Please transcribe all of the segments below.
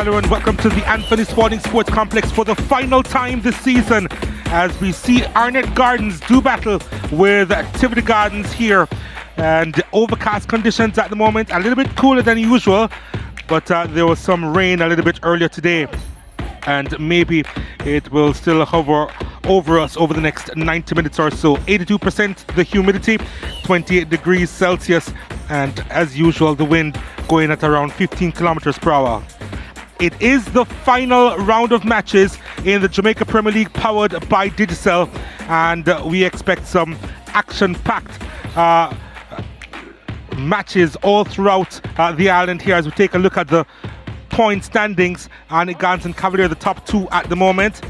Hello and welcome to the Anthony Spalding Sports Complex for the final time this season as we see Arnett Gardens do battle with Tivoli Gardens here, and overcast conditions at the moment, a little bit cooler than usual, but there was some rain a little bit earlier today, and maybe it will still hover over us over the next 90 minutes or so. 82% the humidity, 28 degrees Celsius, and as usual the wind going at around 15 kilometers per hour. It is the final round of matches in the Jamaica Premier League powered by Digicel, and we expect some action-packed matches all throughout the island here as we take a look at the point standings. Arnett Gardens and Cavalier, the top two at the moment.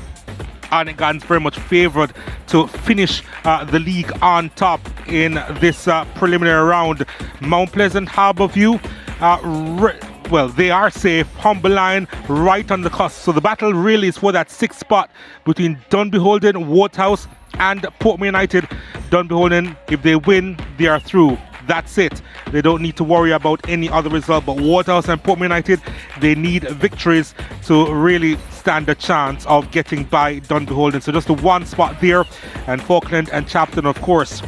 Arnett Gardens very much favoured to finish the league on top in this preliminary round. Mount Pleasant, Harbourview, well, they are safe. Humble Lion right on the cusp. So the battle really is for that sixth spot between Dunbeholden, Waterhouse and Portman United. Dunbeholden, if they win, they are through. That's it. They don't need to worry about any other result. But Waterhouse and Portman United, they need victories to really stand a chance of getting by Dunbeholden. So just the one spot there. And Falkland and Chapton, of course,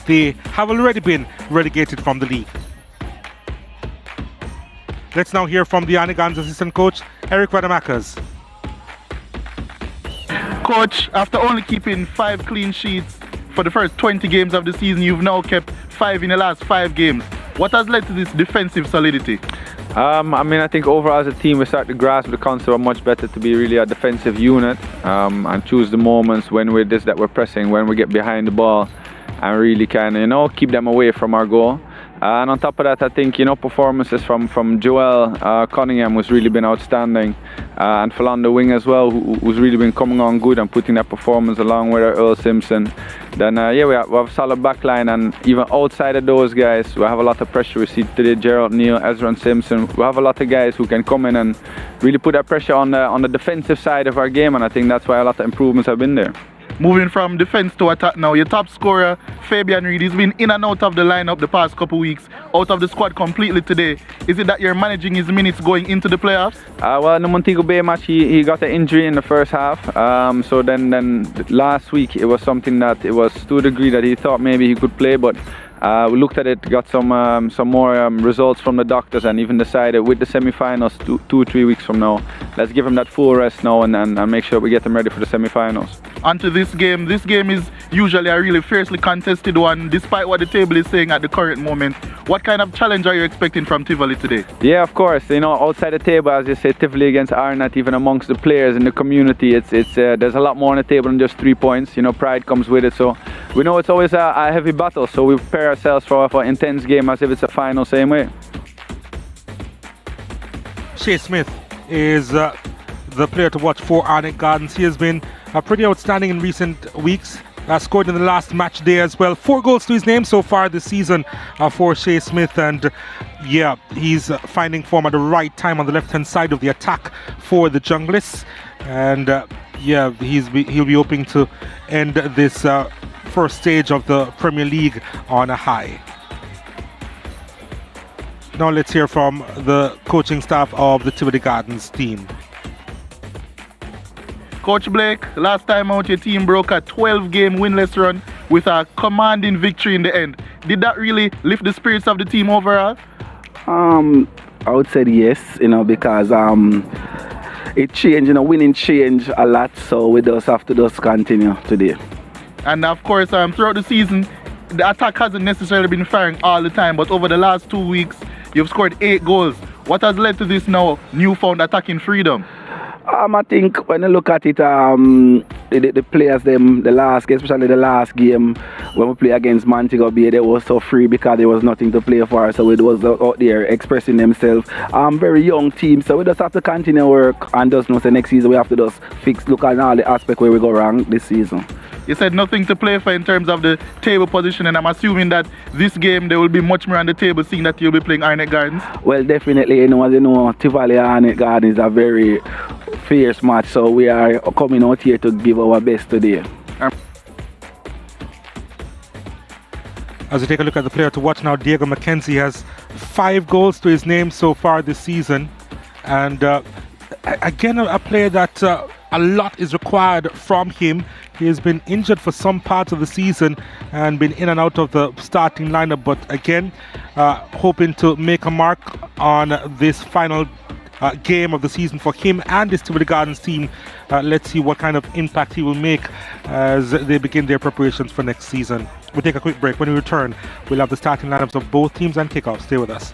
they have already been relegated from the league. Let's now hear from the Arnett Gardens assistant coach, Eric Rademacher. Coach, after only keeping 5 clean sheets for the first 20 games of the season, you've now kept 5 in the last 5 games. What has led to this defensive solidity? I think overall as a team we start to grasp the concept of much better to be really a defensive unit and choose the moments when we're pressing, when we get behind the ball and really can, keep them away from our goal. And on top of that, I think, performances from Joel Cunningham has really been outstanding. And Philando Wing as well, who's really been coming on good and putting that performance along with Earl Simpson. Then, we have a solid backline, and even outside of those guys, we have a lot of pressure. We see today Gerald Neal, Ezra Simpson. We have a lot of guys who can come in and really put that pressure on the defensive side of our game, and I think that's why a lot of improvements have been there. Moving from defense to attack now, your top scorer, Fabian Reid, has been in and out of the lineup the past couple weeks, out of the squad completely today. Is it that you're managing his minutes going into the playoffs? Well, in the Montego Bay match, he got an injury in the first half. So then last week, it was something that it was to a degree that he thought maybe he could play, but we looked at it, got some more results from the doctors, and even decided with the semi-finals 2 or 3 weeks from now, let's give him that full rest now and make sure we get him ready for the semi-finals. Onto this game. This game is usually a really fiercely contested one, despite what the table is saying at the current moment. What kind of challenge are you expecting from Tivoli today? Yeah, of course. Outside the table, as you say, Tivoli against Arnett, even amongst the players in the community, there's a lot more on the table than just 3 points. Pride comes with it. So we know it's always a heavy battle. So we prepare ourselves for an intense game as if it's a final, same way. Shea Smith is the player to watch for Arnett Gardens. He has been pretty outstanding in recent weeks. Scored in the last match day as well. 4 goals to his name so far this season for Shea Smith, and yeah, he's finding form at the right time on the left-hand side of the attack for the Junglists, and yeah, he'll be hoping to end this first stage of the Premier League on a high. Now let's hear from the coaching staff of the Tivoli Gardens team. Coach Blake, last time out your team broke a 12-game winless run with a commanding victory in the end. Did that really lift the spirits of the team overall? I would say yes, because it changed, winning changed a lot, so we just have to just continue today. And of course, throughout the season, the attack hasn't necessarily been firing all the time, but over the last 2 weeks, you've scored 8 goals. What has led to this now newfound attacking freedom? I think when you look at it, the players, especially the last game when we play against Montego Bay, they were so free because there was nothing to play for, so it was out there expressing themselves. Very young team, so we just have to continue work and just know the next season we have to just look at all the aspects where we go wrong this season. You said nothing to play for in terms of the table position, and I'm assuming that this game there will be much more on the table, seeing that you'll be playing Arnett Gardens. Well, definitely, as you know, Tivoli and Arnett Gardens is a very fierce match, so we are coming out here to give our best today. As we take a look at the player to watch now, Diego McKenzie has 5 goals to his name so far this season, and again, a player that a lot is required from him. He has been injured for some parts of the season and been in and out of the starting lineup, but again, hoping to make a mark on this final game of the season for him and this Tivoli Gardens team. Let's see what kind of impact he will make as they begin their preparations for next season. We'll take a quick break. When we return, we'll have the starting lineups of both teams and kickoff. Stay with us.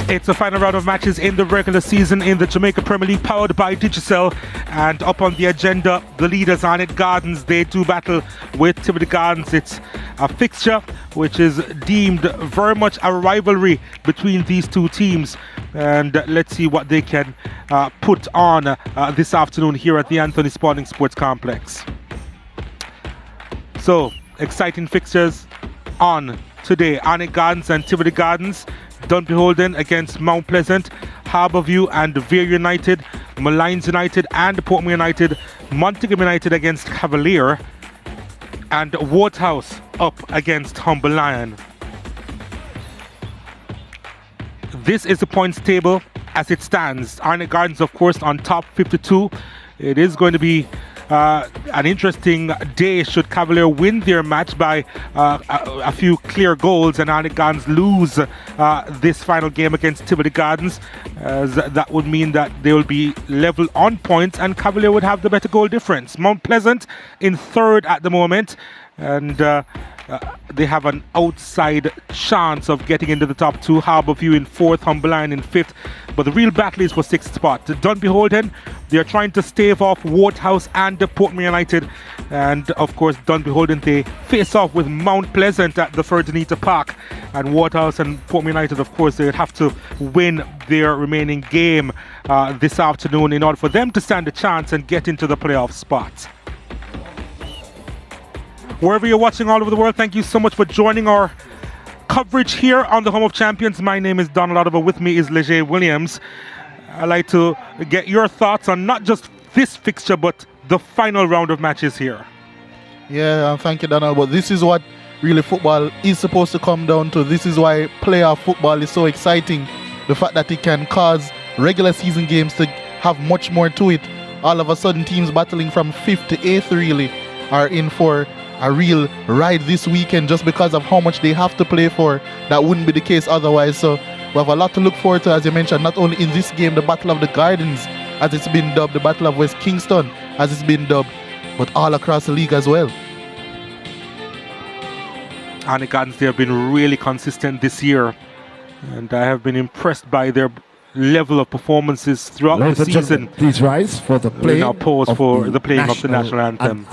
It's the final round of matches in the regular season in the Jamaica Premier League, powered by Digicel. And up on the agenda, the leaders, Arnett Gardens, they do battle with Tivoli Gardens. It's a fixture which is deemed very much a rivalry between these two teams. And let's see what they can put on this afternoon here at the Anthony Spalding Sports Complex. So, exciting fixtures on today. Arnett Gardens and Tivoli Gardens. Dunbeholden against Mount Pleasant, Harbourview and Veer United, Malines United and Portmore United, Montgomery United against Cavalier, and Waterhouse up against Humble Lion. This is the points table as it stands. Arnett Gardens, of course, on top, 52. It is going to be an interesting day should Cavalier win their match by a few clear goals and Arnett Gardens lose this final game against Tivoli Gardens, as that would mean that they will be level on points and Cavalier would have the better goal difference. Mount Pleasant in third at the moment, and they have an outside chance of getting into the top two. Harbourview in fourth, Humble Lion in fifth, but the real battle is for sixth spot. Dunbeholden, they are trying to stave off Waterhouse and Portmore United, and of course Dunbeholden, they face off with Mount Pleasant at the Ferdinand Park, and Waterhouse and Portmore United, of course, they would have to win their remaining game this afternoon in order for them to stand a chance and get into the playoff spot. Wherever you're watching all over the world, thank you so much for joining our coverage here on the Home of Champions. My name is Donald Oliver. With me is Leger Williams. I'd like to get your thoughts on not just this fixture, but the final round of matches here. Yeah, thank you, Donald. But this is what really football is supposed to come down to. This is why playoff football is so exciting. The fact that it can cause regular season games to have much more to it. All of a sudden, teams battling from 5th to 8th really are in for a real ride this weekend just because of how much they have to play for. That wouldn't be the case otherwise. So we have a lot to look forward to, as you mentioned, not only in this game, the Battle of the Gardens, as it's been dubbed, the Battle of West Kingston, as it's been dubbed, but all across the league as well. Arnett Gardens, they have been really consistent this year, and I have been impressed by their level of performances throughout the season. Please rise for the playing. We now pause for the playing of the national anthem.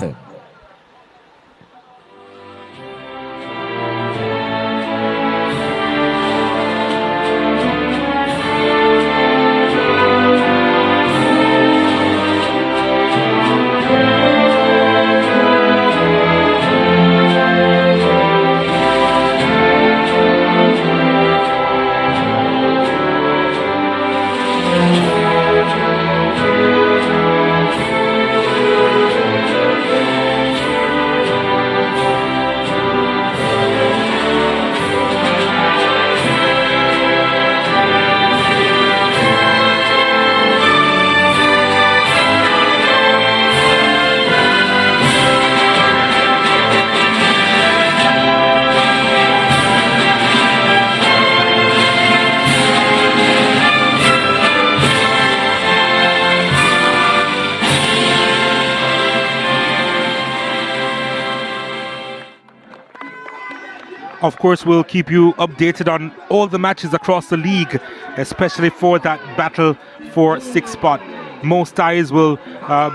Of course, we'll keep you updated on all the matches across the league, especially for that battle for sixth spot. Most eyes will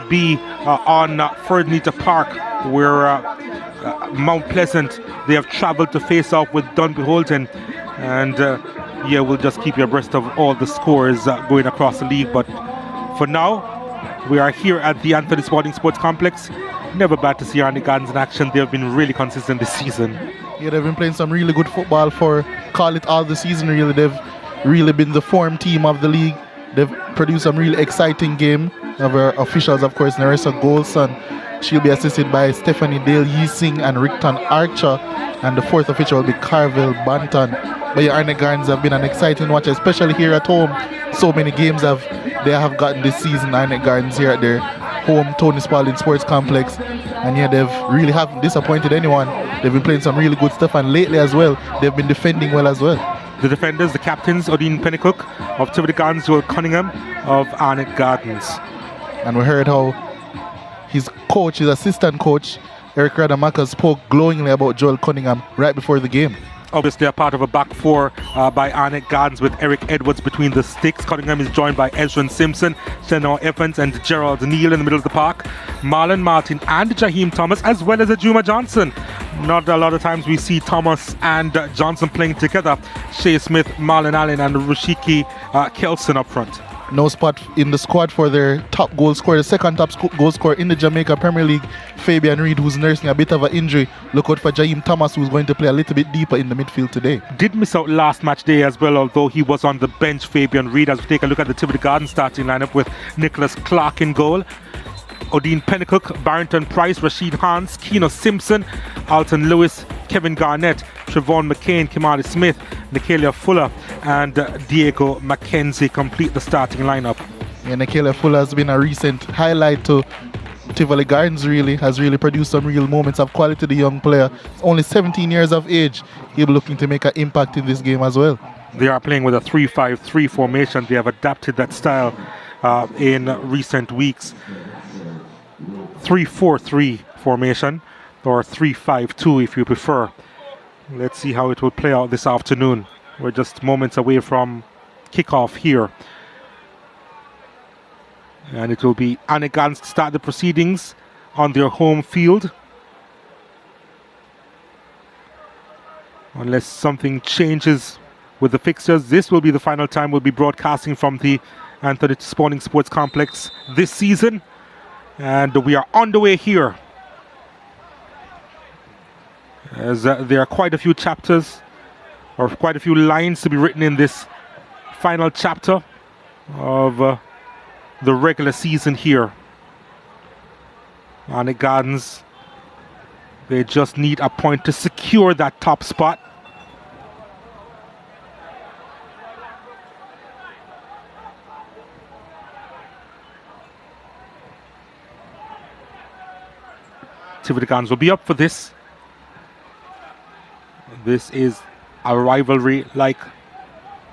be on Ferdinand Park, where Mount Pleasant, they have travelled to face off with Dunbeholden. And yeah, we'll just keep you abreast of all the scores going across the league. But for now, we are here at the Anthony Spalding Sports Complex. Never bad to see Arnett Gardens in action. They have been really consistent this season. Yeah, they've been playing some really good football for, call it all the season really. They've really been the form team of the league. They've produced some really exciting game. Of our officials, of course, Nerissa Golson. She'll be assisted by Stephanie Dale Yising and Rickton Archer. And the fourth official will be Carvel Banton. But yeah, Arnett Gardens have been an exciting watch, especially here at home. So many games they have gotten this season, Arnett Gardens, here at their home Tony Spalding Sports Complex. And yeah, they've really haven't disappointed anyone. They've been playing some really good stuff, and lately as well, they've been defending well as well. The defenders, the captains, Odin Pennycook of Tivoli Gardens, Joel Cunningham of Arnett Gardens. And we heard how his coach, his assistant coach, Eric Radamacher, spoke glowingly about Joel Cunningham right before the game. Obviously a part of a back four by Arnett Gardens with Eric Edwards between the sticks. Cunningham is joined by Ezrin Simpson, Shenor Evans and Gerald Neal in the middle of the park. Marlon Martin and Jaheim Thomas, as well as Ajuma Johnson. Not a lot of times we see Thomas and Johnson playing together. Shea Smith, Marlon Allen and Rashiki Kelson up front. No spot in the squad for their top goal scorer, the second top goal scorer in the Jamaica Premier League, Fabian Reid, who's nursing a bit of an injury. Look out for Jaheim Thomas, who's going to play a little bit deeper in the midfield today. Did miss out last match day as well, although he was on the bench, Fabian Reid. As we take a look at the Tivoli Gardens starting lineup with Nicholas Clark in goal. Odin Pennicook, Barrington Price, Rashid Hans, Keno Simpson, Alton Lewis, Kevin Garnett, Trevon McCain, Kimani Smith, Nicalia Fuller and Diego Mackenzie complete the starting lineup. Yeah, Nicalia Fuller has been a recent highlight to Tivoli Gardens, has really produced some real moments of quality. The young player, only 17 years of age, he'll be looking to make an impact in this game as well. They are playing with a 3-5-3 formation. They have adapted that style in recent weeks. 3-4-3 formation, or 3-5-2 if you prefer. Let's see how it will play out this afternoon. We're just moments away from kickoff here. And it will be Arnett Gardens to start the proceedings on their home field. Unless something changes with the fixtures, this will be the final time we'll be broadcasting from the Anthony Spawning Sports Complex this season. And we are on the way here, as there are quite a few chapters or quite a few lines to be written in this final chapter of the regular season here. Arnett Gardens, they just need a point to secure that top spot. Tivoli Gardens will be up for this. This is a rivalry like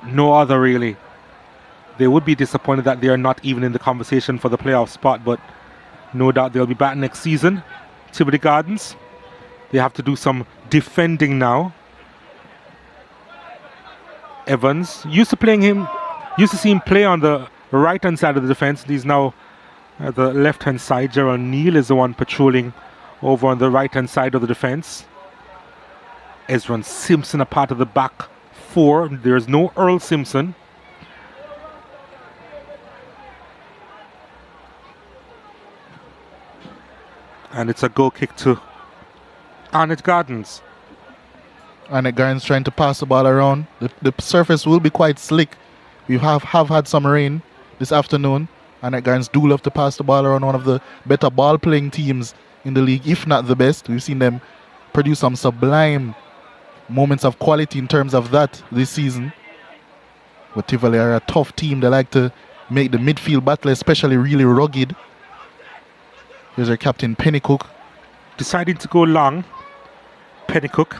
no other, really. They would be disappointed that they are not even in the conversation for the playoff spot, but no doubt they'll be back next season. Tivoli Gardens, they have to do some defending now. Evans, used to see him play on the right hand side of the defense. He's now at the left hand side. Gerald Neal is the one patrolling over on the right hand side of the defense. Ezrin Simpson a part of the back four. There's no Earl Simpson. And it's a goal kick to Arnett Gardens. Arnett Gardens trying to pass the ball around. The surface will be quite slick. We have had some rain this afternoon. Arnett Gardens do love to pass the ball around, one of the better ball playing teams in the league, if not the best. We've seen them produce some sublime moments of quality in terms of that this season. But Tivoli are a tough team. They like to make the midfield battle especially really rugged. Here's our captain Pennicook. Deciding to go long. Pennicook.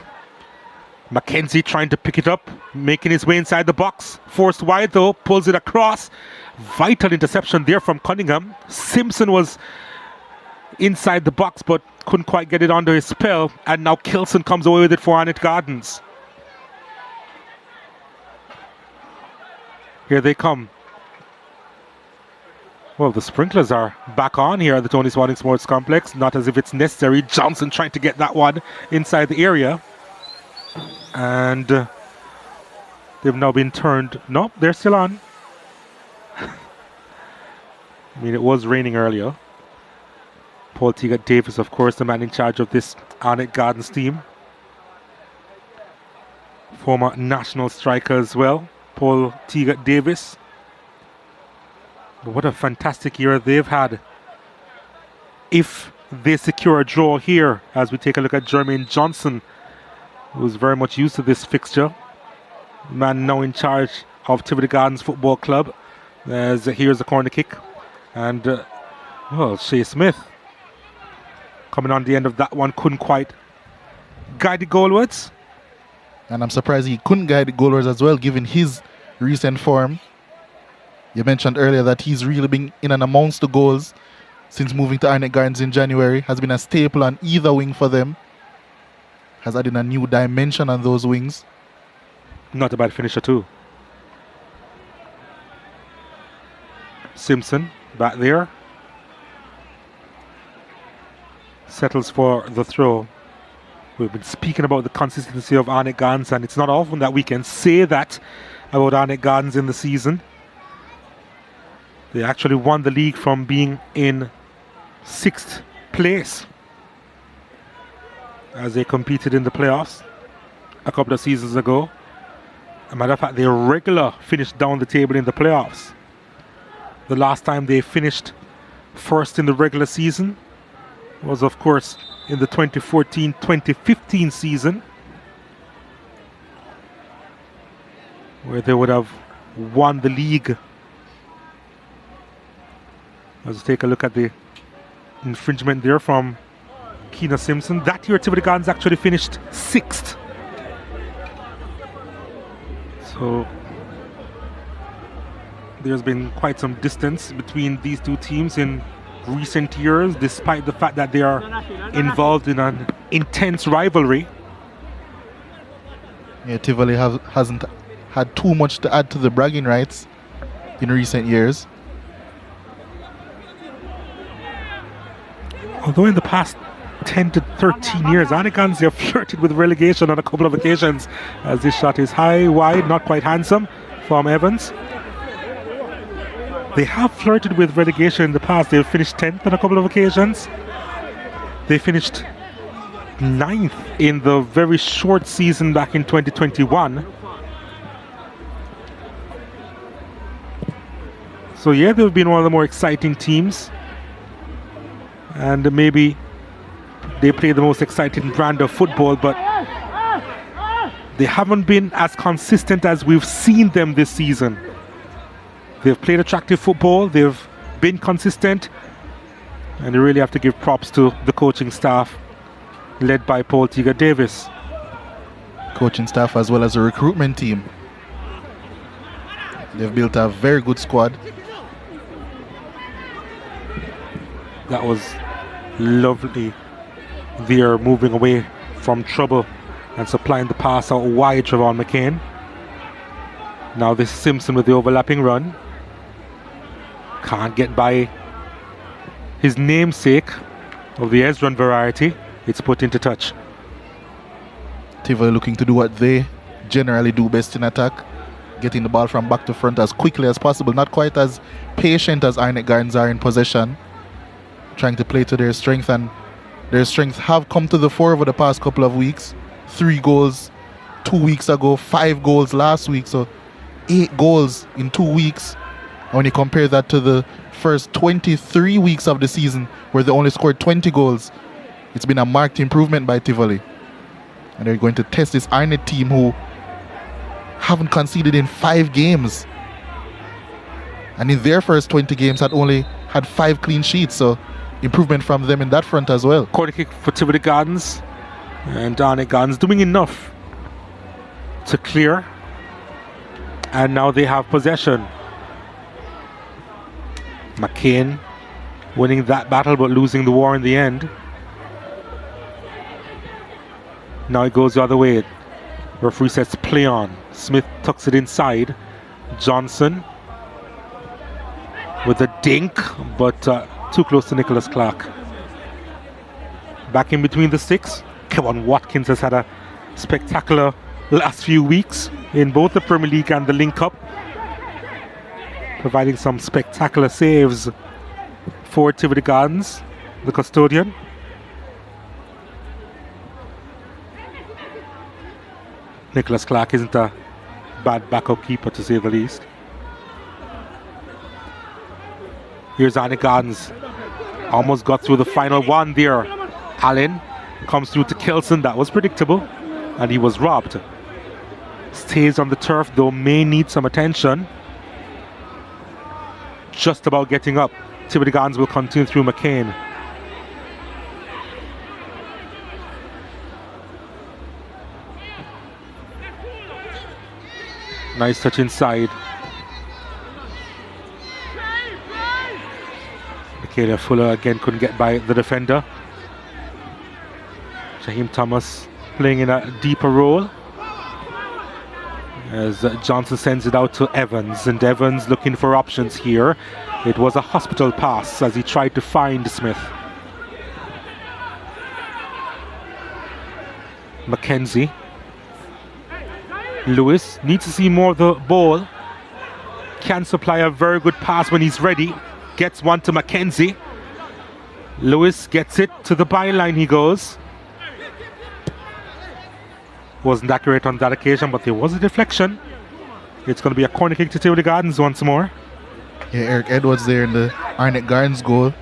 Mackenzie trying to pick it up, making his way inside the box. Forced wide though, pulls it across. Vital interception there from Cunningham. Simpson was inside the box but couldn't quite get it under his spell, and now Kelson comes away with it for Arnett Gardens. Here they come. Well, the sprinklers are back on here at the Tony Spawning Sports Complex, not as if it's necessary. Johnson trying to get that one inside the area, and they've now been turned. No, they're still on. I mean, it was raining earlier. Paul Teagat Davis, of course, the man in charge of this Arnett Gardens team. Former national striker as well, Paul Teagat Davis. But what a fantastic year they've had. If they secure a draw here, as we take a look at Jermaine Johnson, who's very much used to this fixture. Man now in charge of Tivoli Gardens Football Club. As here's a corner kick. And, well, Shea Smith coming on the end of that one, couldn't quite guide it goalwards. And I'm surprised he couldn't guide it goalwards as well, given his recent form. You mentioned earlier that he's really been in and amongst the goals since moving to Arnett Gardens in January. Has been a staple on either wing for them. has added a new dimension on those wings. Not a bad finisher too. Simpson back there. Settles for the throw. We've been speaking about the consistency of Arnett Gardens, and it's not often that we can say that about Arnett Gardens in the season. They actually won the league from being in 6th place as they competed in the playoffs a couple of seasons ago. As a matter of fact, they regular finished down the table in the playoffs. The last time they finished first in the regular season was, of course, in the 2014-2015 season, where they would have won the league. Let's take a look at the infringement there from Keena Simpson. That year, Tivoli Gardens actually finished 6th. So there's been quite some distance between these two teams in recent years, despite the fact that they are involved in an intense rivalry. Yeah, Tivoli hasn't had too much to add to the bragging rights in recent years. Although in the past 10 to 13 years, Arnett Gardens have flirted with relegation on a couple of occasions, as this shot is high, wide, not quite handsome from Evans. They have flirted with relegation in the past. They've finished 10th on a couple of occasions. They finished 9th in the very short season back in 2021. So yeah, they've been one of the more exciting teams. And maybe they play the most exciting brand of football, but they haven't been as consistent as we've seen them this season. They've played attractive football, they've been consistent, and you really have to give props to the coaching staff led by Paul Tiga Davis. Coaching staff as well as the recruitment team. They've built a very good squad. That was lovely. They're moving away from trouble and supplying the pass out wide, Trevon McCain. Now this is Simpson with the overlapping run. Can't get by his namesake of the Ezran variety. It's put into touch. Tivoli looking to do what they generally do best in attack, getting the ball from back to front as quickly as possible. Not quite as patient as Arnett Gardens are in possession, trying to play to their strength, and their strengths have come to the fore over the past couple of weeks. 3 goals 2 weeks ago, 5 goals last week, so 8 goals in 2 weeks. And when you compare that to the first 23 weeks of the season, where they only scored 20 goals, it's been a marked improvement by Tivoli. And they're going to test this Arnett team, who haven't conceded in 5 games. And in their first 20 games had only had 5 clean sheets, so improvement from them in that front as well. Corner kick for Tivoli Gardens, and Arnett Gardens doing enough to clear, and now they have possession. McCain winning that battle but losing the war in the end. Now it goes the other way. Referee sets play on. Smith tucks it inside. Johnson with a dink, but too close to Nicholas Clark. Back in between the sticks. Kevin Watkins has had a spectacular last few weeks in both the Premier League and the Link Cup, providing some spectacular saves for Tivoli Gardens, the custodian. Nicholas Clark isn't a bad backup keeper, to say the least. Here's Arnett Gardens. Almost got through the final one there. Allen comes through to Kelson. That was predictable, and he was robbed. Stays on the turf, though may need some attention. Just about getting up. Tivoli Gardens will continue through McCain. Nice touch inside. Michaela Fuller again couldn't get by the defender. Shaheem Thomas playing in a deeper role as Johnson sends it out to Evans, and Evans looking for options here. It was a hospital pass as he tried to find Smith. Mackenzie. Lewis needs to see more of the ball. Can supply a very good pass when he's ready. Gets one to Mackenzie. Lewis gets it to the byline, he goes. Wasn't accurate on that occasion, but there was a deflection. It's going to be a corner kick to Tivoli Gardens once more. Yeah, Eric Edwards there in the Arnett Gardens goal.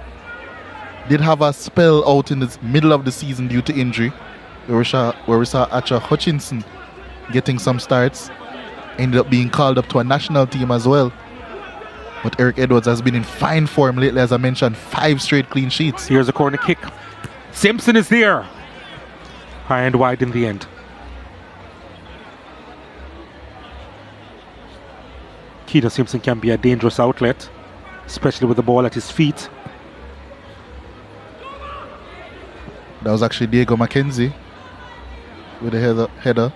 Did have a spell out in the middle of the season due to injury, where we saw Acha Hutchinson getting some starts. Ended up being called up to a national team as well. But Eric Edwards has been in fine form lately, as I mentioned, 5 straight clean sheets. Here's a corner kick. Simpson is there. High and wide in the end. Keita Simpson can be a dangerous outlet, especially with the ball at his feet. That was actually Diego Mackenzie with a header.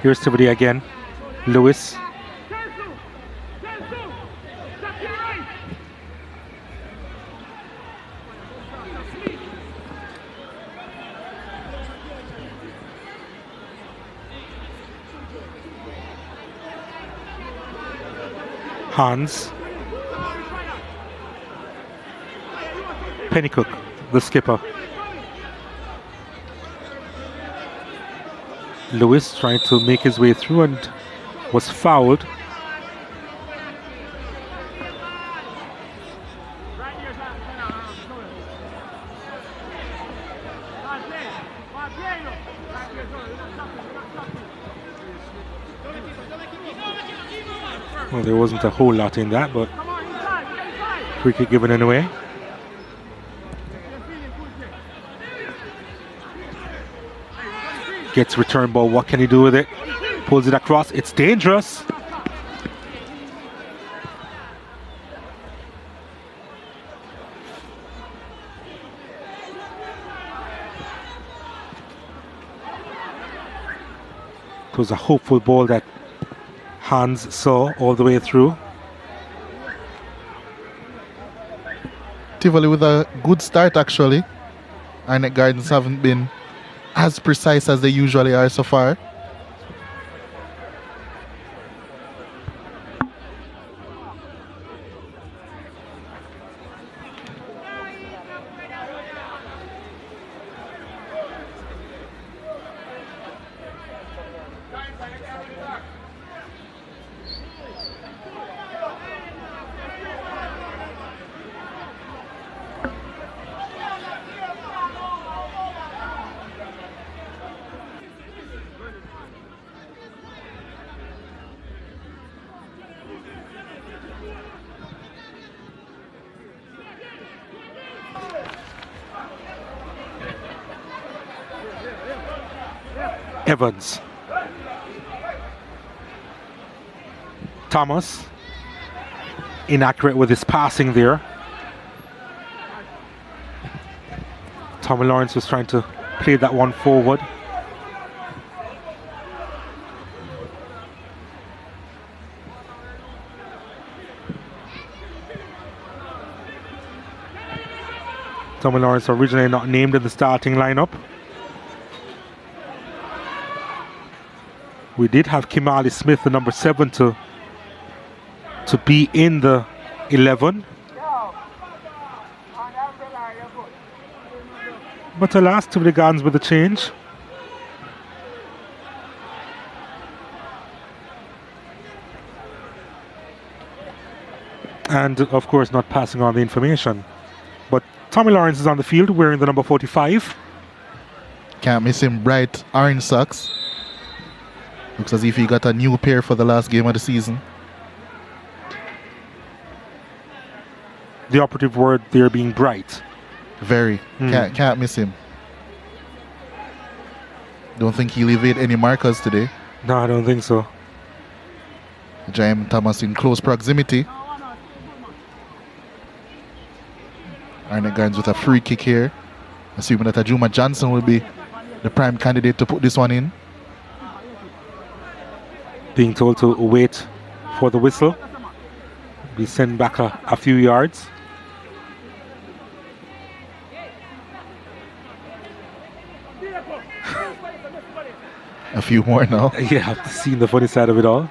Here's Tivoli again. Lewis. Hans. Pennycook, the skipper. Lewis trying to make his way through and was fouled. Well, there wasn't a whole lot in that, but free kick given anyway. Gets return ball, what can he do with it? Pulls it across, it's dangerous. It was a hopeful ball that Hans saw all the way through. Tivoli with a good start actually. Arnett Gardens haven't been as precise as they usually are so far. Evans. Thomas. Inaccurate with his passing there. Tommy Lawrence was trying to play that one forward. Tommy Lawrence originally not named in the starting lineup. We did have Kimali Smith, the number 7, to be in the 11. But alas, Tivoli Gardens with the change. And of course not passing on the information. But Tommy Lawrence is on the field wearing the number 45. Can't miss him, bright orange socks. Looks as if he got a new pair for the last game of the season. The operative word there being bright. Very. Can't miss him. Don't think he'll evade any markers today. No, I don't think so. James Thomas in close proximity. Arnett Gardens with a free kick here. Assuming that Ajuma Johnson will be the prime candidate to put this one in. Being told to wait for the whistle. Be sent back a few yards. A few more now. Yeah, I've seen the funny side of it all.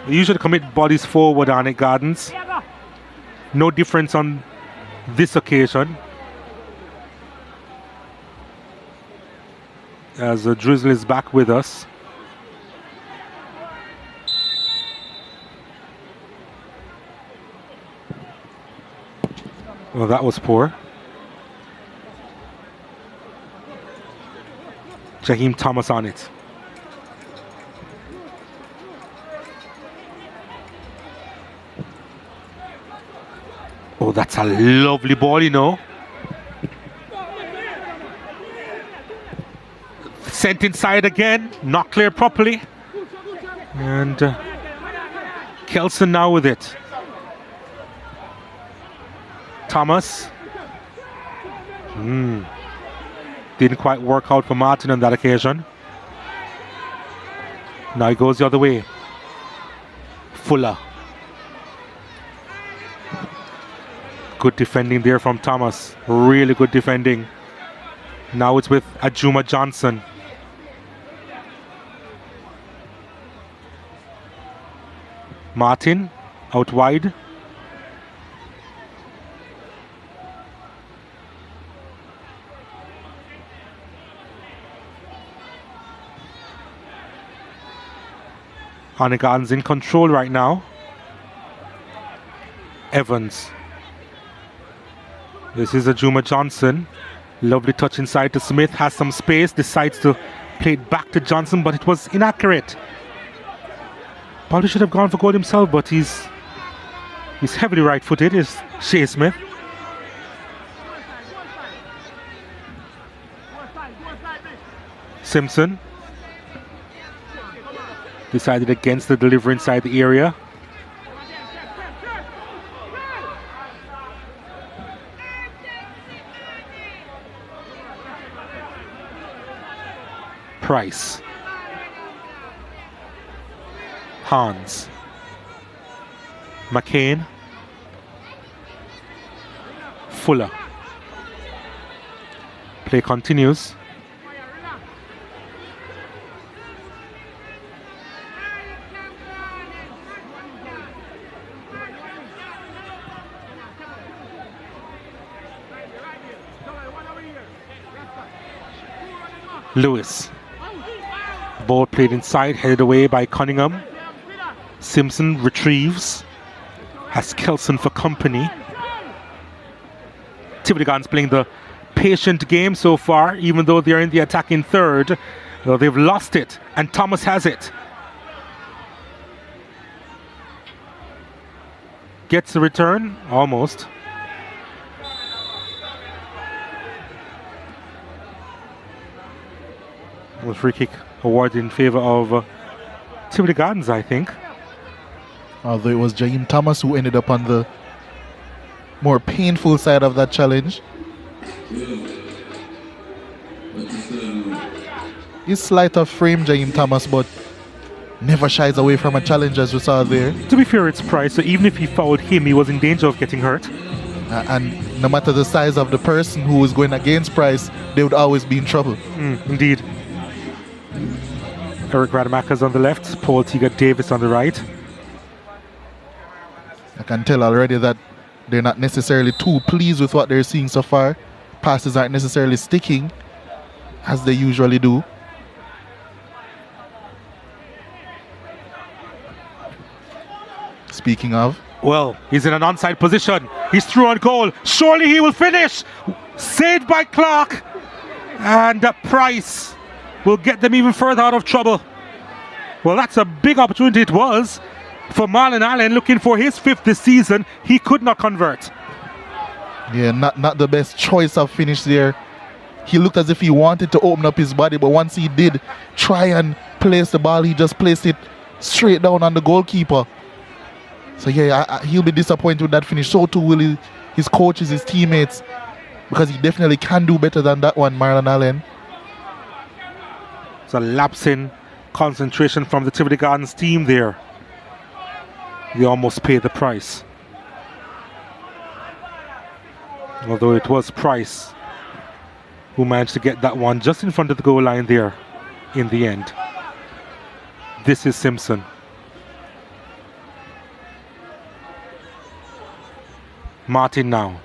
They usually commit bodies forward on Arnett Gardens. No difference on this occasion. As Drizzle is back with us. Well, that was poor. Jaheim Thomas on it. Oh, that's a lovely ball, you know. Sent inside again, not cleared properly. And Kelson now with it. Thomas. Didn't quite work out for Martin on that occasion. Now he goes the other way. Fuller. Good defending there from Thomas. Really good defending. Now it's with Ajuma Johnson. Martin out wide. Arnett Gardens in control right now. Evans. This is Ajuma Johnson. Lovely touch inside to Smith. Has some space. Decides to play it back to Johnson, but it was inaccurate. Probably should have gone for goal himself, but he's heavily right-footed. Is Shea Smith. Simpson. Decided against the delivery inside the area. Price. Hans. McCain. Fuller. Play continues. Lewis. Ball played inside, headed away by Cunningham. Simpson retrieves. Has Kelson for company. Tivoli Gardens playing the patient game so far, even though they're in the attacking third. Though they've lost it, and Thomas has it. Gets the return, almost. A free kick awarded in favor of Tivoli Gardens, I think. Although it was Jaheim Thomas who ended up on the more painful side of that challenge. He's slight of frame, Jaheim Thomas, but never shies away from a challenge, as we saw there. To be fair, it's Price, so even if he fouled him, he was in danger of getting hurt. And no matter the size of the person who was going against Price, they would always be in trouble. Indeed. Eric Rademacher's on the left, Paul Tiga-Davis on the right. I can tell already that they're not necessarily too pleased with what they're seeing so far. Passes aren't necessarily sticking as they usually do. Speaking of, well, he's in an onside position. He's through on goal. Surely he will finish. Saved by Clark. And Price will get them even further out of trouble. Well, that's a big opportunity it was for Marlon Allen, looking for his 5th this season. He could not convert. Yeah, not the best choice of finish there. He looked as if he wanted to open up his body, but once he did try and placed the ball, he just placed it straight down on the goalkeeper. So yeah, he'll be disappointed with that finish. So too will his coaches, his teammates, because he definitely can do better than that one, Marlon Allen. It's a lapse in concentration from the Tivoli Gardens team there. They almost paid the price. Although it was Price who managed to get that one just in front of the goal line there in the end. This is Simpson. Martin now.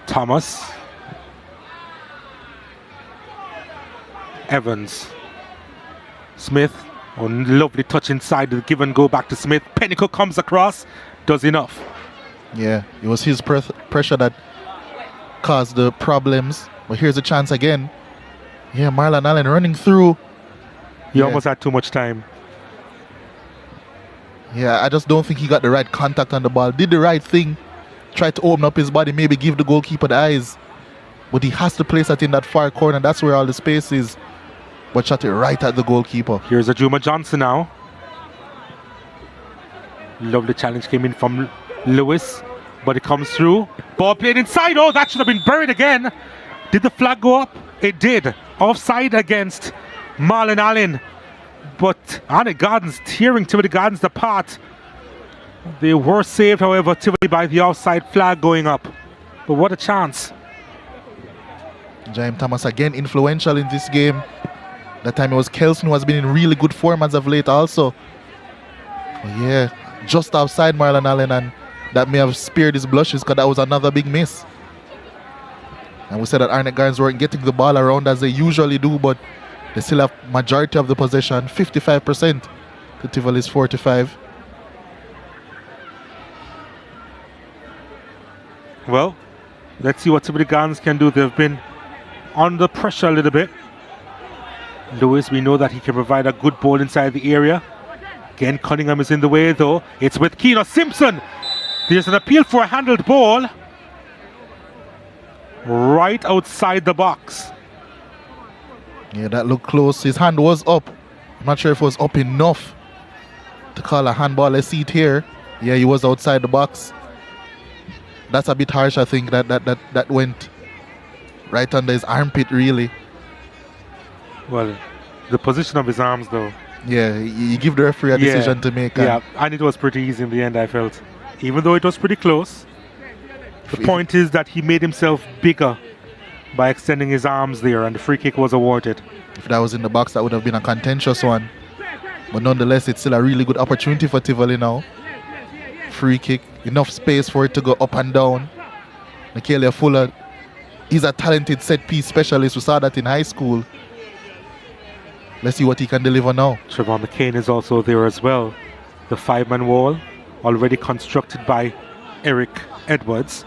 Thomas. Evans. Smith. Oh, lovely touch inside the give and go back to Smith. Pennico comes across, does enough. Yeah, it was his pressure that caused the problems. But here's a chance again. Yeah, Marlon Allen running through. He almost had too much time. Yeah, I just don't think he got the right contact on the ball. Did the right thing. Tried to open up his body, maybe give the goalkeeper the eyes. But he has to place that in that far corner. That's where all the space is. But shot it right at the goalkeeper. Here's a Juma Johnson now. Lovely challenge came in from Lewis, but it comes through. Ball played inside. Oh, that should have been buried again. Did the flag go up? It did. Offside against Marlon Allen. But Arnett Gardens tearing Tivoli Gardens apart. They were saved, however, Tivoli by the offside flag going up. But what a chance. Jaime Thomas again influential in this game. That time it was Kelson who has been in really good form as of late also. But yeah, just outside Marlon Allen, and that may have spared his blushes because that was another big miss. And we said that Arnett Gardens weren't getting the ball around as they usually do, but they still have majority of the possession, 55% to Tivoli's 45. Well, let's see what Tivoli Gardens can do. They've been under pressure a little bit. Lewis, we know that he can provide a good ball inside the area. Again, Cunningham is in the way though. It's with Keno Simpson. There's an appeal for a handled ball. Right outside the box. Yeah, that looked close. His hand was up. I'm not sure if it was up enough to call a handball. Let's see it here. Yeah, he was outside the box. That's a bit harsh, I think. That went right under his armpit, really. Well, the position of his arms, though. Yeah, you give the referee a decision to make. Yeah, and it was pretty easy in the end, I felt. Even though it was pretty close. The point is that he made himself bigger by extending his arms there, and the free kick was awarded. If that was in the box, that would have been a contentious one. But nonetheless, it's still a really good opportunity for Tivoli now. Free kick, enough space for it to go up and down. Michaela Fuller, he's a talented set-piece specialist. We saw that in high school. Let's see what he can deliver now. Trevor McCain is also there as well. The five-man wall, already constructed by Eric Edwards.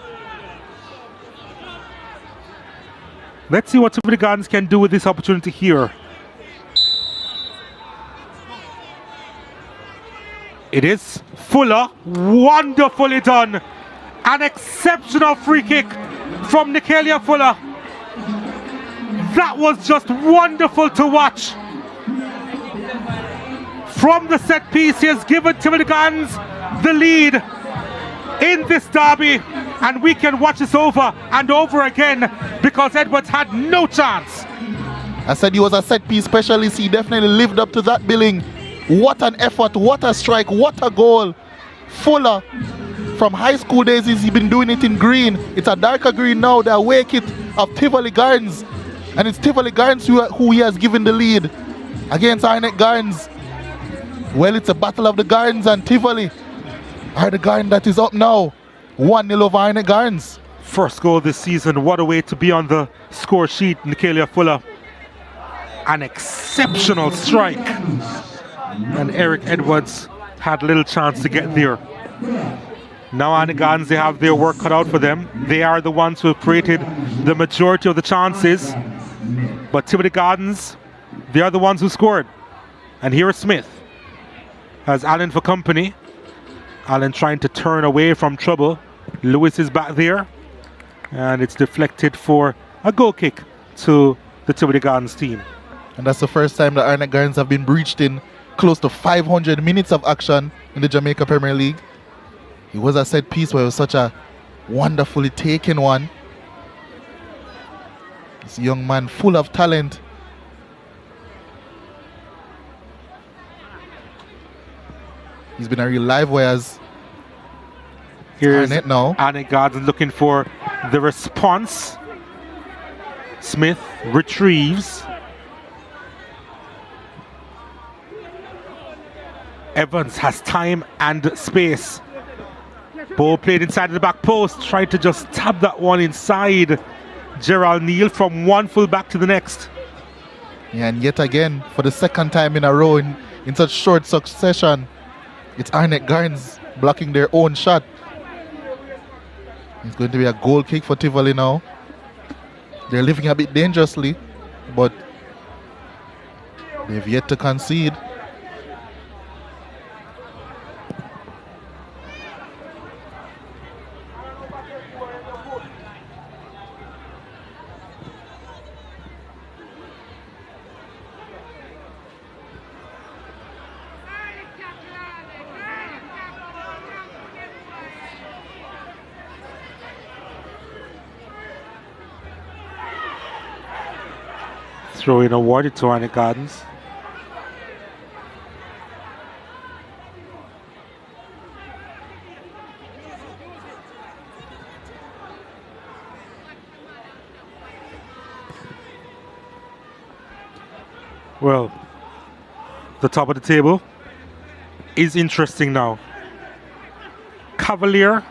Let's see what Tivoli Gardens can do with this opportunity here. It is Fuller. Wonderfully done. An exceptional free kick from Nicalia Fuller. That was just wonderful to watch. From the set piece, he has given Tivoli Gardens the lead in this derby, and we can watch this over and over again because Edwards had no chance. I said he was a set-piece specialist. He definitely lived up to that billing. What an effort, what a strike, what a goal. Fuller, from high school days, he's been doing it in green. It's a darker green now, the away kit of Tivoli Gardens. And it's Tivoli Gardens who he has given the lead against Arnett Gardens. Well, it's a battle of the Gardens, and Tivoli are the Gardens that is up now. 1-0 over Arnett Gardens. First goal this season. What a way to be on the score sheet, Nicalia Fuller. An exceptional strike. And Eric Edwards had little chance to get there. Now Arnett Gardens, they have their work cut out for them. They are the ones who have created the majority of the chances. But Tivoli Gardens, they are the ones who scored. And here is Smith. Has Allen for company. Allen trying to turn away from trouble. Lewis is back there. And it's deflected for a goal kick to the Tivoli Gardens team. And that's the first time the Arnett Gardens have been breached in close to 500 minutes of action in the Jamaica Premier League. It was a set piece where it was such a wonderfully taken one. This young man full of talent. He's been a real live wire as Here's Arnett now. Arnett Gardens looking for the response. Smith retrieves. Evans has time and space. Ball played inside the back post. Tried to just tap that one inside. Gerald Neal from one full back to the next. Yeah, and yet again, for the second time in a row in such short succession, it's Arnett Gardens blocking their own shot. It's going to be a goal kick for Tivoli now. They're living a bit dangerously, but they've yet to concede. Throwing awarded to Arnett Gardens. Well, the top of the table is interesting now. Cavalier,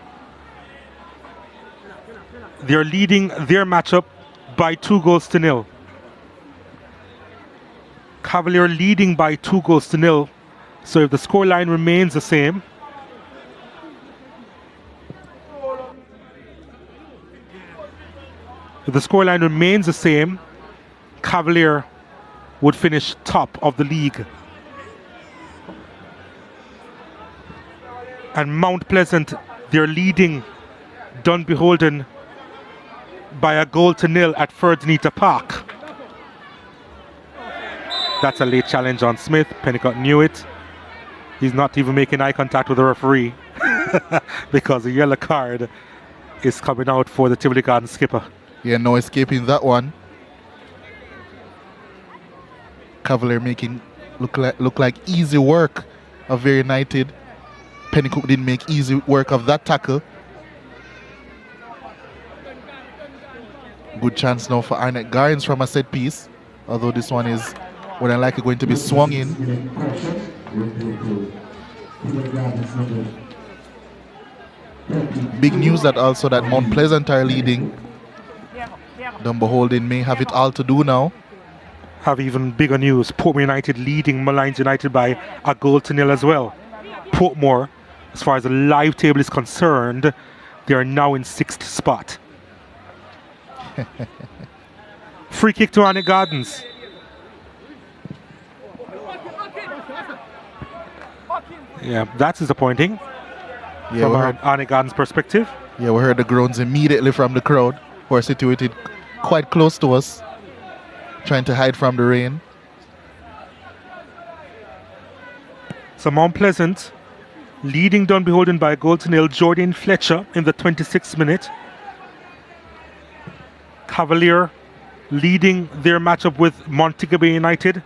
they're leading their matchup by 2-0. Cavalier leading by 2-0. So if the scoreline remains the same, Cavalier would finish top of the league. And Mount Pleasant, they're leading Dunbeholden by 1-0 at Ferdinita Park. That's a late challenge on Smith. Pennicott knew it. He's not even making eye contact with the referee because the yellow card is coming out for the Tivoli Gardens skipper. Yeah, no escaping that one. Cavalier making look like easy work of Very United. Pennycook didn't make easy work of that tackle. Good chance now for Arnett Gardens from a set piece, although this one is more than likely going to be swung in. Big news that also that Mount Pleasant are leading. Dunbeholden may have it all to do now. Have even bigger news. Portmore United leading Malines United by 1-0 as well. Portmore, as far as the live table is concerned, they are now in 6th spot. Free kick to Arnett Gardens. Yeah, that's disappointing from Arnett Gardens' perspective. Yeah, we heard the groans immediately from the crowd, who are situated quite close to us, trying to hide from the rain. So Mount Pleasant leading Dunbeholden by 1-0. Jordan Fletcher in the 26th minute. Cavalier leading their matchup with Montego Bay United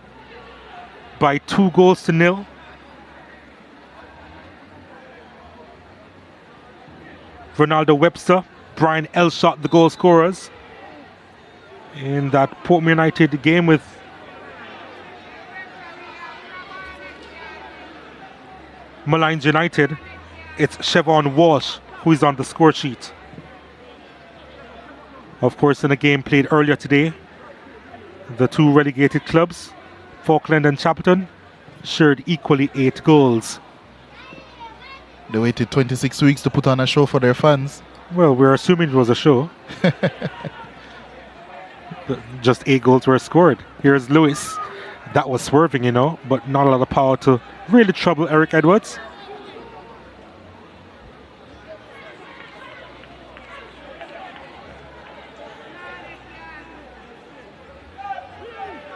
by 2-0. Ronaldo Webster, Brian Elshot, the goal scorers in that Portmore United game with Malines United. It's Siobhan Walsh who is on the score sheet. Of course, in a game played earlier today, the two relegated clubs, Falkland and Chapelton, shared equally 8 goals. They waited 26 weeks to put on a show for their fans. Well, we're assuming it was a show. Just 8 goals were scored. Here's Lewis. That was swerving, you know, but not a lot of power to really trouble Eric Edwards.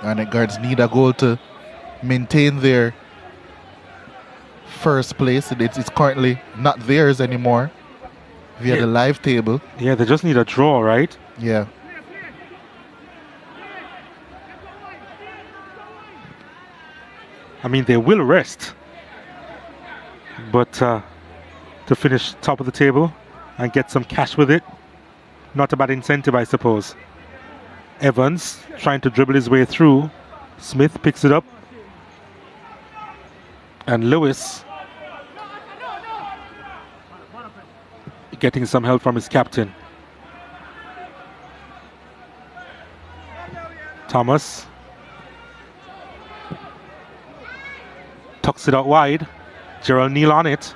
Arnett Guards need a goal to maintain their first place. It's currently not theirs anymore via the live table. Yeah, they just need a draw, right? Yeah. I mean, they will rest. But to finish top of the table and get some cash with it, not a bad incentive, I suppose. Evans trying to dribble his way through. Smith picks it up. And Lewis getting some help from his captain. Thomas tucks it out wide. Gerald Neal on it.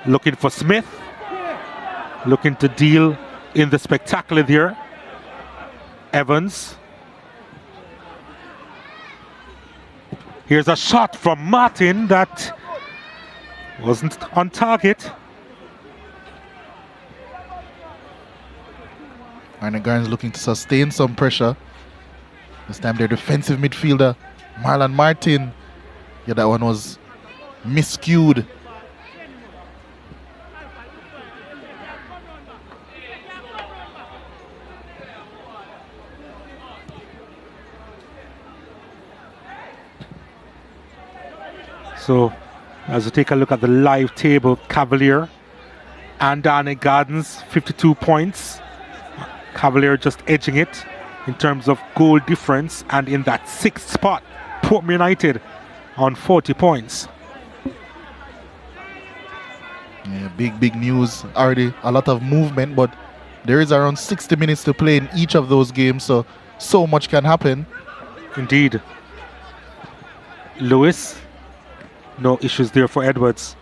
Looking for Smith. Looking to deal in the spectacular there. Evans. Here's a shot from Martin that wasn't on target. Arnett Guards looking to sustain some pressure. This time their defensive midfielder, Marlon Martin. Yeah, that one was miscued. So, as we take a look at the live table, Cavalier and Arnett Gardens, 52 points. Cavalier just edging it in terms of goal difference, and in that 6th spot, Portman United on 40 points. Yeah, big news. Already a lot of movement, but there is around 60 minutes to play in each of those games, so much can happen. Indeed. Lewis. No issues there for Edwards.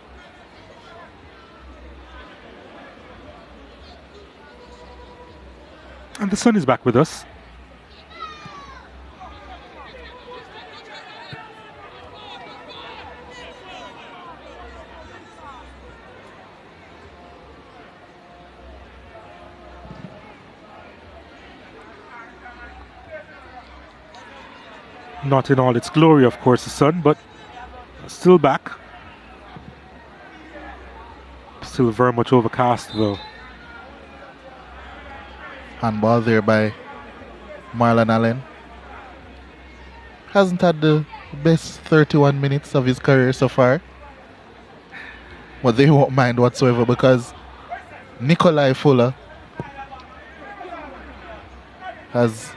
And the sun is back with us. Not in all its glory, of course, the sun, but still back. Still very much overcast, though. Handball there by Marlon Allen. Hasn't had the best 31 minutes of his career so far. But they won't mind whatsoever because Nikolai Fuller has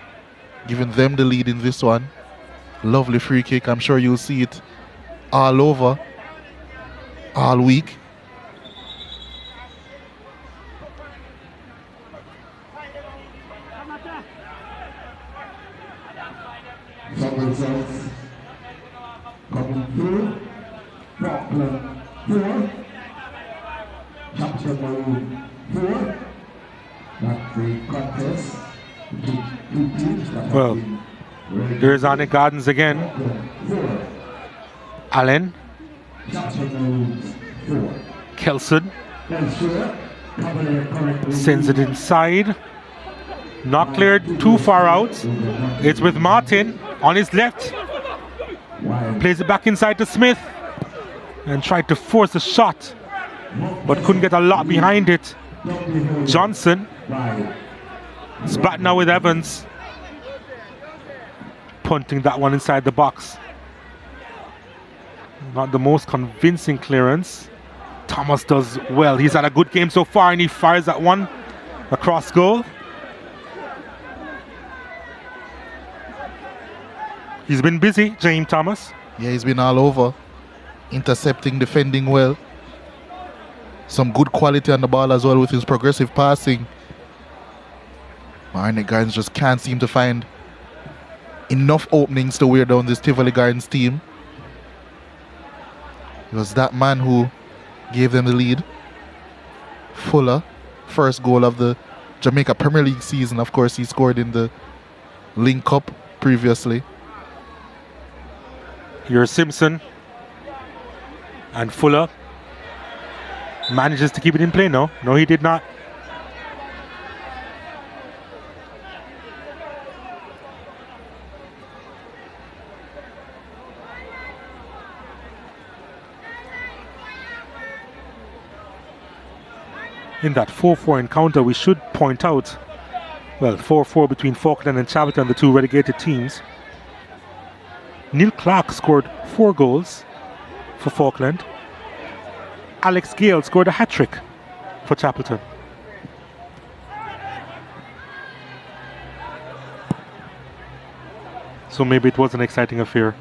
given them the lead in this one. Lovely free kick. I'm sure you'll see it all over, all week. Some results coming through. Portland 4, Hampshire Maroon 4. That's the contest between two teams that Well, there's Arnett Gardens again. Allen. Kelson. Sends it inside. Not cleared too far out. It's with Martin on his left. Plays it back inside to Smith. And tried to force a shot. But couldn't get a lot behind it. Johnson. Splat now with Evans. Punting that one inside the box. Not the most convincing clearance. Thomas does well. He's had a good game so far and he fires that one across goal. He's been busy, James Thomas. Yeah, he's been all over. Intercepting, defending well. Some good quality on the ball as well with his progressive passing. Arnett Gardens just can't seem to find enough openings to wear down this Tivoli Gardens team. It was that man who gave them the lead. Fuller, first goal of the Jamaica Premier League season. Of course, he scored in the Link Cup previously. Here's Simpson. And Fuller manages to keep it in play. No, he did not. In that 4-4 encounter, we should point out, well, 4-4 between Falkland and Chabot, the two relegated teams. Neil Clark scored 4 goals for Falkland. Alex Gale scored a hat-trick for Chapelton. So maybe it was an exciting affair,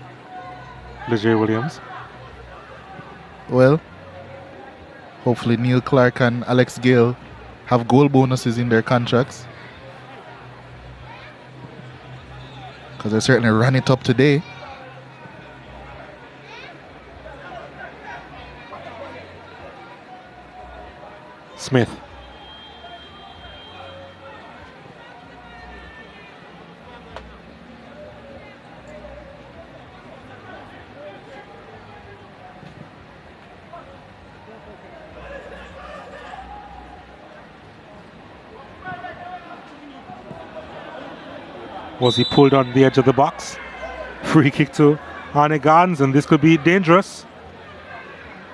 Leger Williams. Well, hopefully Neil Clark and Alex Gale have goal bonuses in their contracts, because they certainly ran it up today. Smith. Was he pulled on the edge of the box? Free kick to Arnett Gardens, and this could be dangerous.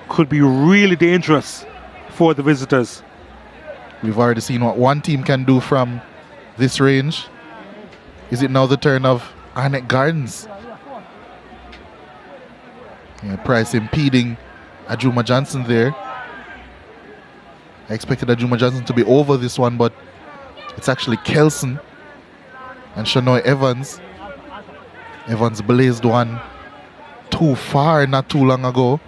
Could be really dangerous for the visitors. We've already seen what one team can do from this range. Is it now the turn of Arnett Gardens? Yeah, Price impeding Ajuma Johnson there. I expected Ajuma Johnson to be over this one, but it's actually Kelson and Shanoy Evans. Evans blazed one too far not too long ago.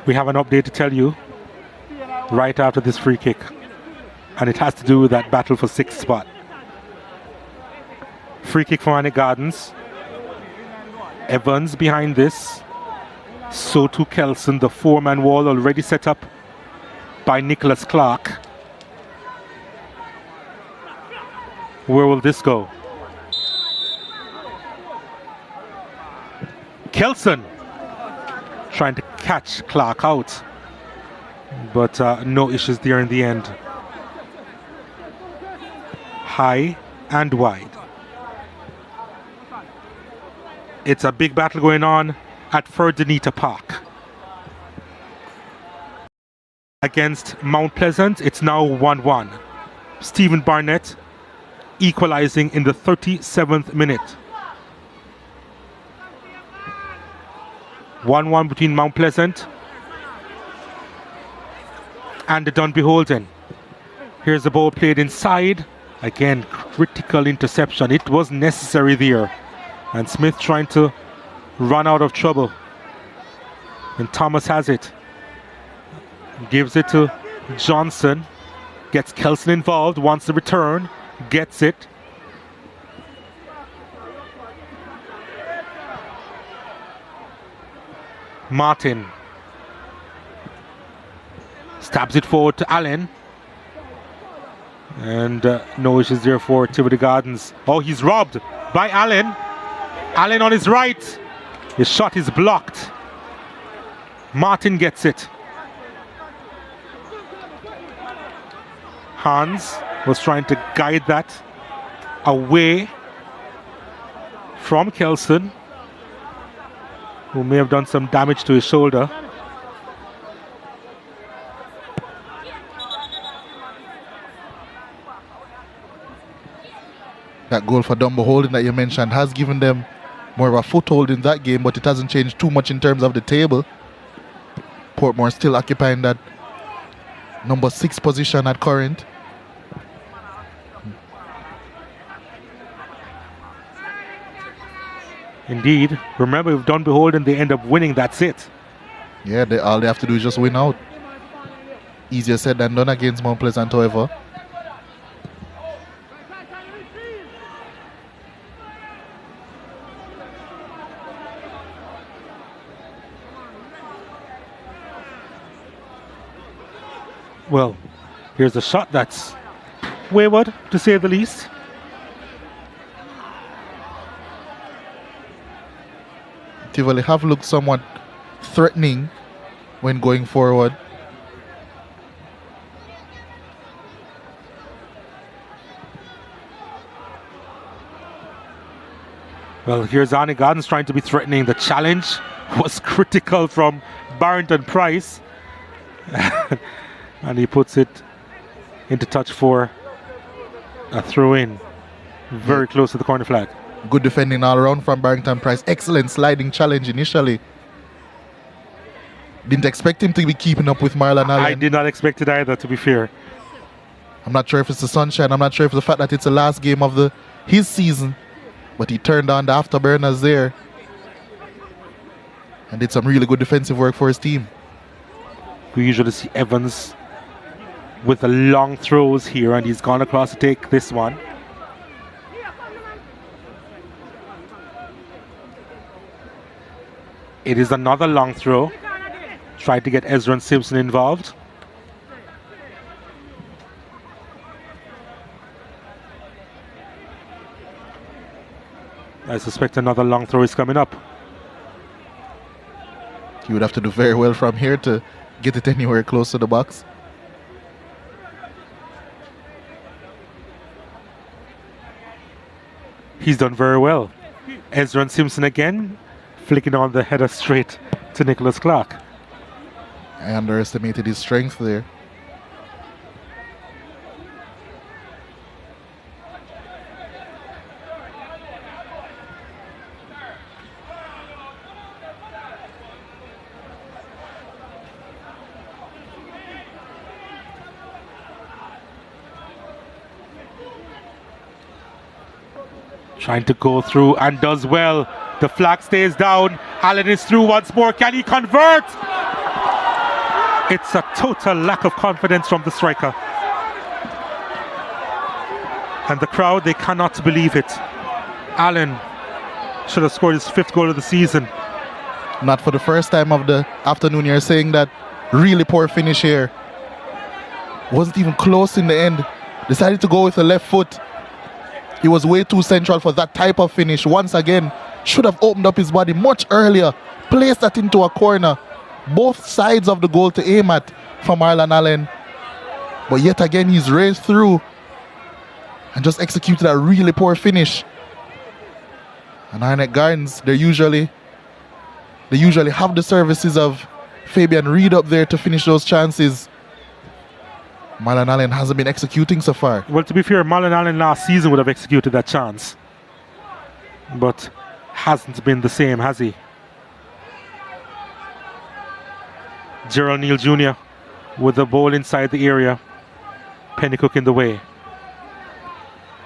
We have an update to tell you right after this free kick, and it has to do with that battle for 6th spot. Free kick for Arnett Gardens. Evans behind this. So too Kelson, the 4-man wall already set up by Nicholas Clark. Where will this go? Kelson trying to catch Clark out, but no issues there in the end. High and wide. It's a big battle going on at Ferdinita Park. Against Mount Pleasant, it's now 1-1. Stephen Barnett equalizing in the 37th minute. 1-1 between Mount Pleasant and the Dunbeholden. Here's the ball played inside. Again, critical interception. It was necessary there. And Smith trying to run out of trouble. And Thomas has it. Gives it to Johnson. Gets Kelson involved. Wants the return. Gets it. Martin stabs it forward to Allen, and no issues there for Tivoli Gardens. Oh, he's robbed by Allen. Allen on his right. His shot is blocked. Martin gets it. Hans was trying to guide that away from Kelson, who may have done some damage to his shoulder. That goal for Dunbeholden that you mentioned has given them more of a foothold in that game, but it hasn't changed too much in terms of the table. Portmore still occupying that number 6 position at current. Indeed. Remember, if Dunbeholden they end up winning, that's it. Yeah, all they have to do is just win out. Easier said than done against Mount Pleasant, however. Well, here's a shot that's wayward, to say the least. Tivoli have looked somewhat threatening when going forward. Well, here's Arnett Gardens trying to be threatening. The challenge was critical from Barrington Price. And he puts it into touch for a throw in. Very close to the corner flag. Good defending all around from Barrington Price. Excellent sliding challenge initially. Didn't expect him to be keeping up with Marlon Allen. I did not expect it either, to be fair. I'm not sure if it's the sunshine. I'm not sure if it's the fact that it's the last game of his season. But he turned on the afterburners there. And did some really good defensive work for his team. We usually see Evans with the long throws here, and he's gone across to take this one. It is another long throw. Tried to get Ezra and Simpson involved. I suspect another long throw is coming up. He would have to do very well from here to get it anywhere close to the box. He's done very well. Ezra and Simpson again, flicking on the header straight to Nicholas Clark. I underestimated his strength there. Trying to go through and does well. The flag stays down. Allen is through once more. Can he convert? It's a total lack of confidence from the striker. And the crowd, they cannot believe it. Allen should have scored his 5th goal of the season. Not for the first time of the afternoon. You're saying that really poor finish here. Wasn't even close in the end. Decided to go with the left foot. He was way too central for that type of finish. Once again, should have opened up his body much earlier. Placed that into a corner. Both sides of the goal to aim at for Marlon Allen. But yet again, he's raced through and just executed a really poor finish. And Arnett Gardens, they usually have the services of Fabian Reed up there to finish those chances. Marlon Allen hasn't been executing so far. Well, to be fair, Marlon Allen last season would have executed that chance. But hasn't been the same, has he? Gerald Neal Jr. with the ball inside the area. Pennycook in the way.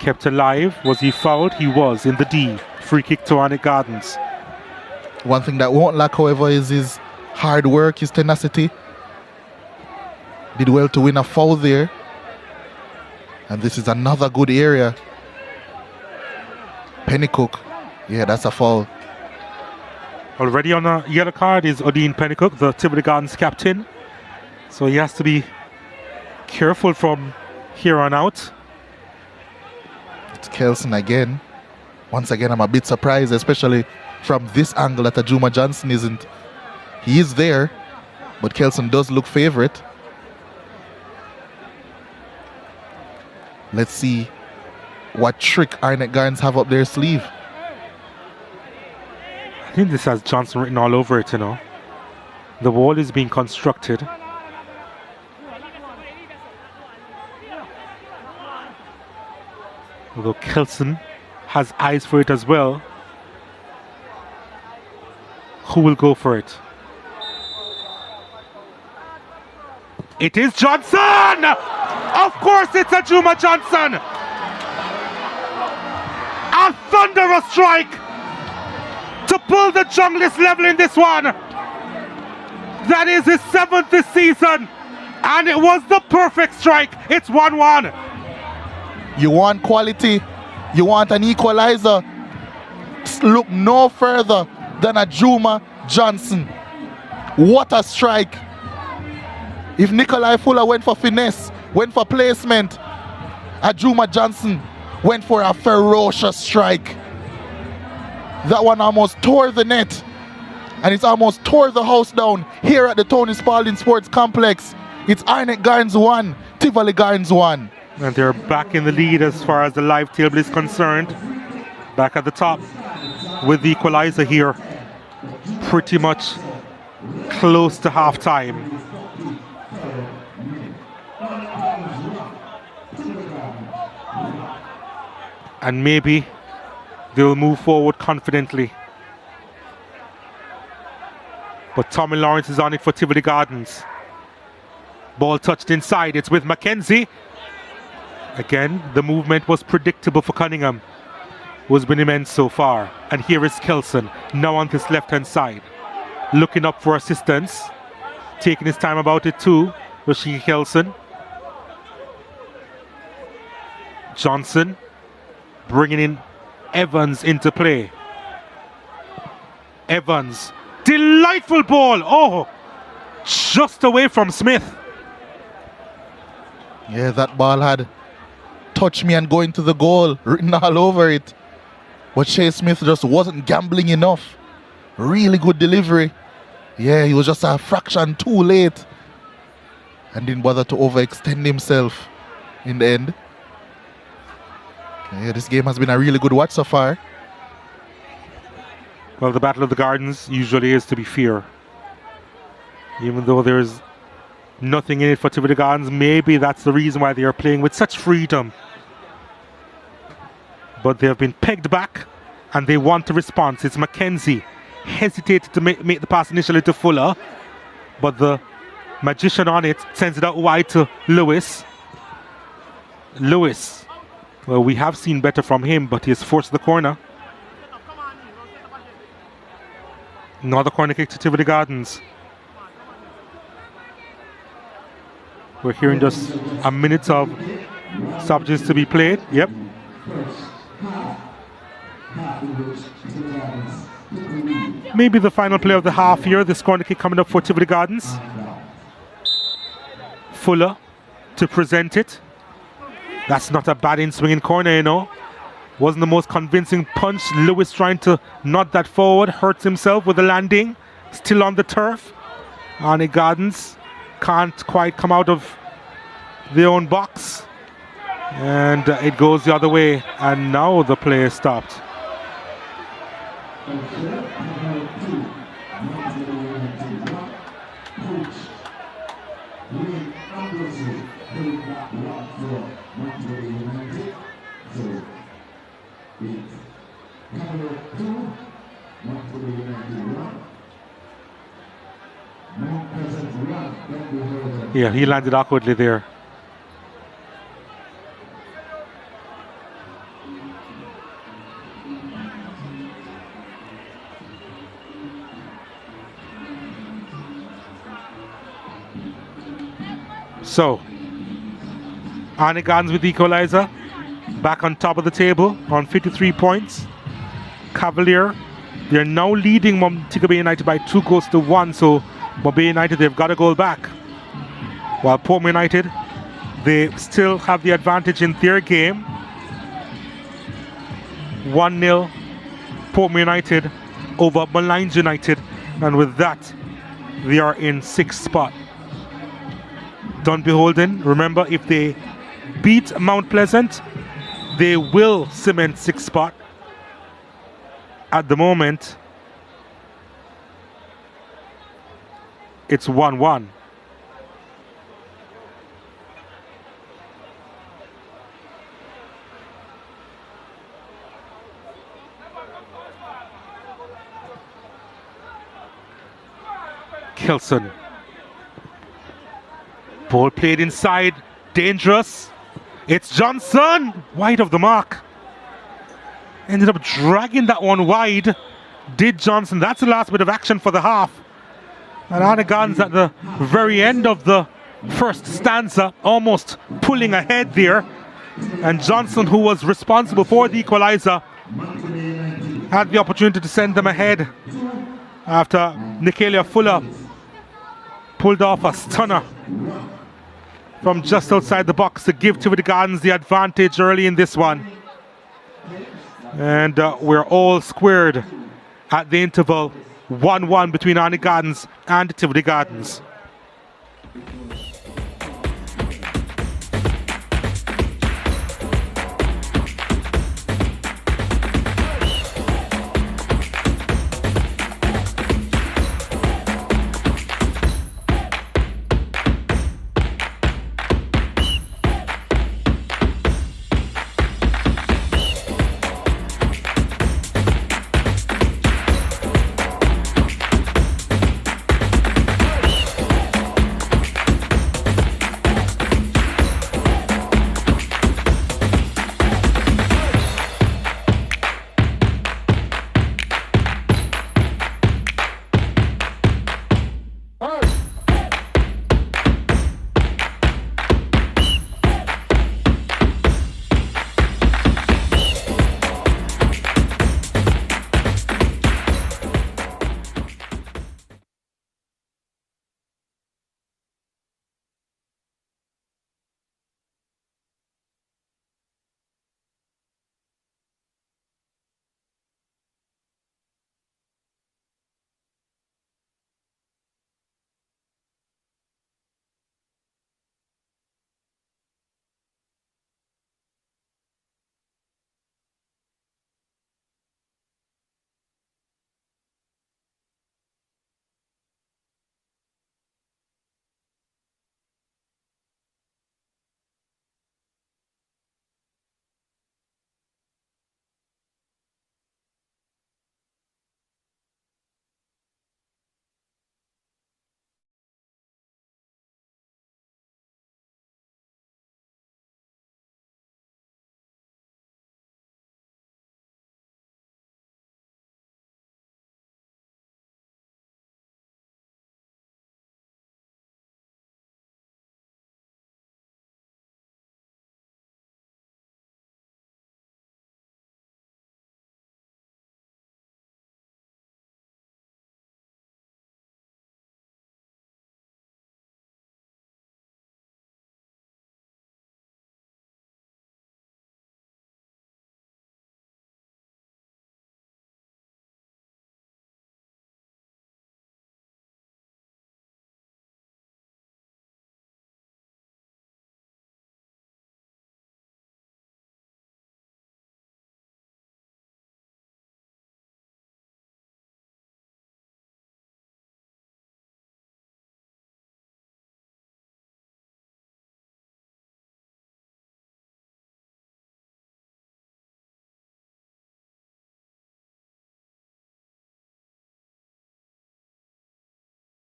Kept alive. Was he fouled? He was in the D. Free kick to Arnett Gardens. One thing that won't lack, however, is his hard work, his tenacity. Did well to win a foul there. And this is another good area. Pennycook. Yeah, that's a foul. Already on a yellow card is Odin Pennycook, the Tivoli Gardens captain. So he has to be careful from here on out. It's Kelson again. Once again, I'm a bit surprised, especially from this angle that Ajuma Johnson isn't. He is there, but Kelson does look favorite. Let's see what trick Arnett Gardens have up their sleeve. I think this has Johnson written all over it, you know. The wall is being constructed. Although Kelson has eyes for it as well. Who will go for it? It is Johnson! Of course it's Ajuma Johnson! A thunderous strike to pull the junglist level in this one. That is his 7th this season. And it was the perfect strike. It's 1-1. You want quality, you want an equalizer. Look no further than Ajuma Johnson. What a strike. If Nikolai Fuller went for finesse, went for placement, Ajuma Johnson went for a ferocious strike. That one almost tore the net, and it's almost tore the house down here at the Tony Spalding Sports Complex. It's Arnett Gardens 1, Tivoli Gardens 1. And they're back in the lead as far as the live table is concerned. Back at the top with the equalizer here. Pretty much close to half time. And maybe they'll move forward confidently. But Tommy Lawrence is on it for Tivoli Gardens. Ball touched inside. It's with Mackenzie. Again, the movement was predictable for Cunningham, who's been immense so far. And here is Kelson, now on this left-hand side, looking up for assistance, taking his time about it too. Rashid Kelson. Johnson bringing in Evans into play. Evans, delightful ball. Oh, just away from Smith. Yeah, that ball had touch me and going to the goal written all over it. But Shea Smith just wasn't gambling enough. Really good delivery. Yeah, he was just a fraction too late and didn't bother to overextend himself in the end. Yeah, this game has been a really good watch so far. Well, the Battle of the Gardens usually is to be fair. Even though there's nothing in it for Tivoli Gardens, maybe that's the reason why they are playing with such freedom. But they have been pegged back and they want a response. It's Mackenzie. Hesitated to make the pass initially to Fuller, but the magician on it sends it out wide to Lewis. Lewis, well, we have seen better from him, but he has forced the corner. Another corner kick to Tivoli Gardens. We're hearing just a minute of subjects to be played. Yep. Maybe the final play of the half here. This corner kick coming up for Tivoli Gardens. Fuller to present it. That's not a bad in-swinging corner, you know. Wasn't the most convincing punch. Lewis trying to nod that forward. Hurts himself with the landing. Still on the turf. Arnett Gardens can't quite come out of their own box. And it goes the other way. And now the play is stopped. Yeah, he landed awkwardly there. So, Arnett Gardens with the equalizer, back on top of the table on 53 points. Cavalier, they're now leading Montego Bay United by 2-1, so Montego Bay United, they've got a goal back. While Portmore United, they still have the advantage in their game. 1-0 Portmore United over Malines United, and with that, they are in 6th spot. Don't beholden. Remember, if they beat Mount Pleasant, they will cement 6th spot. At the moment, it's 1-1. Kelson. Ball played inside. Dangerous. It's Johnson. Wide of the mark. Ended up dragging that one wide. Did Johnson. That's the last bit of action for the half. And Arnett Gardens at the very end of the first stanza, almost pulling ahead there. And Johnson, who was responsible for the equalizer, had the opportunity to send them ahead after Nicalia Fuller pulled off a stunner from just outside the box to give Tivoli Gardens the advantage early in this one. And we're all squared at the interval. 1-1 between Arnett Gardens and Tivoli Gardens.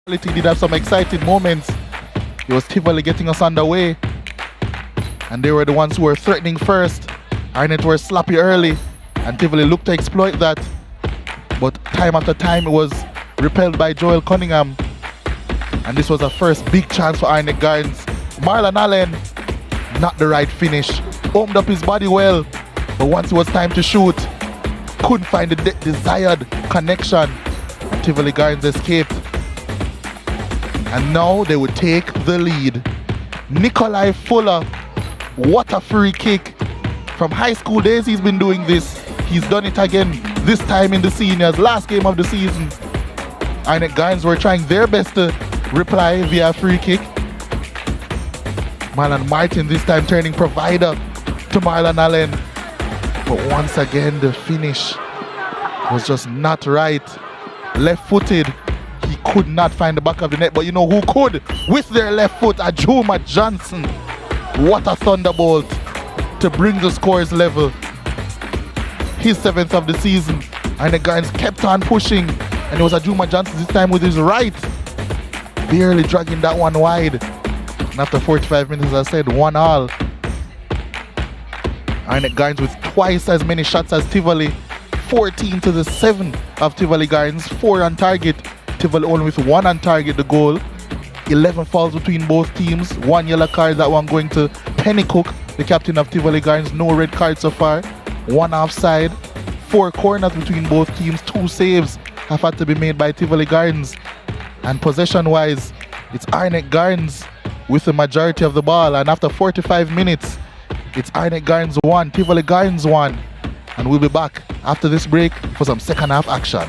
Quality did have some exciting moments. It was Tivoli getting us underway, and they were the ones who were threatening first. Arnett were sloppy early, and Tivoli looked to exploit that. But time after time, it was repelled by Joel Cunningham. And this was a first big chance for Arnett Gardens. Marlon Allen, not the right finish. Opened up his body well, but once it was time to shoot, couldn't find the desired connection. And Tivoli Gardens escaped. And now they would take the lead. Nikolai Fuller, what a free kick. From high school days he's been doing this. He's done it again, this time in the seniors, last game of the season. Arnett Gardens were trying their best to reply via a free kick. Marlon Martin this time turning provider to Marlon Allen. But once again the finish was just not right. Left-footed, he could not find the back of the net, but you know who could? With their left foot, Ajuma Johnson. What a thunderbolt to bring the scores level. His 7th of the season, and the guys kept on pushing, and it was Ajuma Johnson this time with his right, barely dragging that one wide. And after 45 minutes, as I said, 1-1. Arnett Gardens with twice as many shots as Tivoli, 14-7 of Tivoli Gardens, 4 on target. Tivoli only with 1 on target, the goal. 11 fouls between both teams, 1 yellow card, that one going to Pennycook, the captain of Tivoli Gardens. No red card so far, 1 offside, 4 corners between both teams, 2 saves have had to be made by Tivoli Gardens. And possession wise, it's Arnett Gardens with the majority of the ball, and after 45 minutes it's Arnett Gardens 1, Tivoli Gardens 1, and we'll be back after this break for some second half action.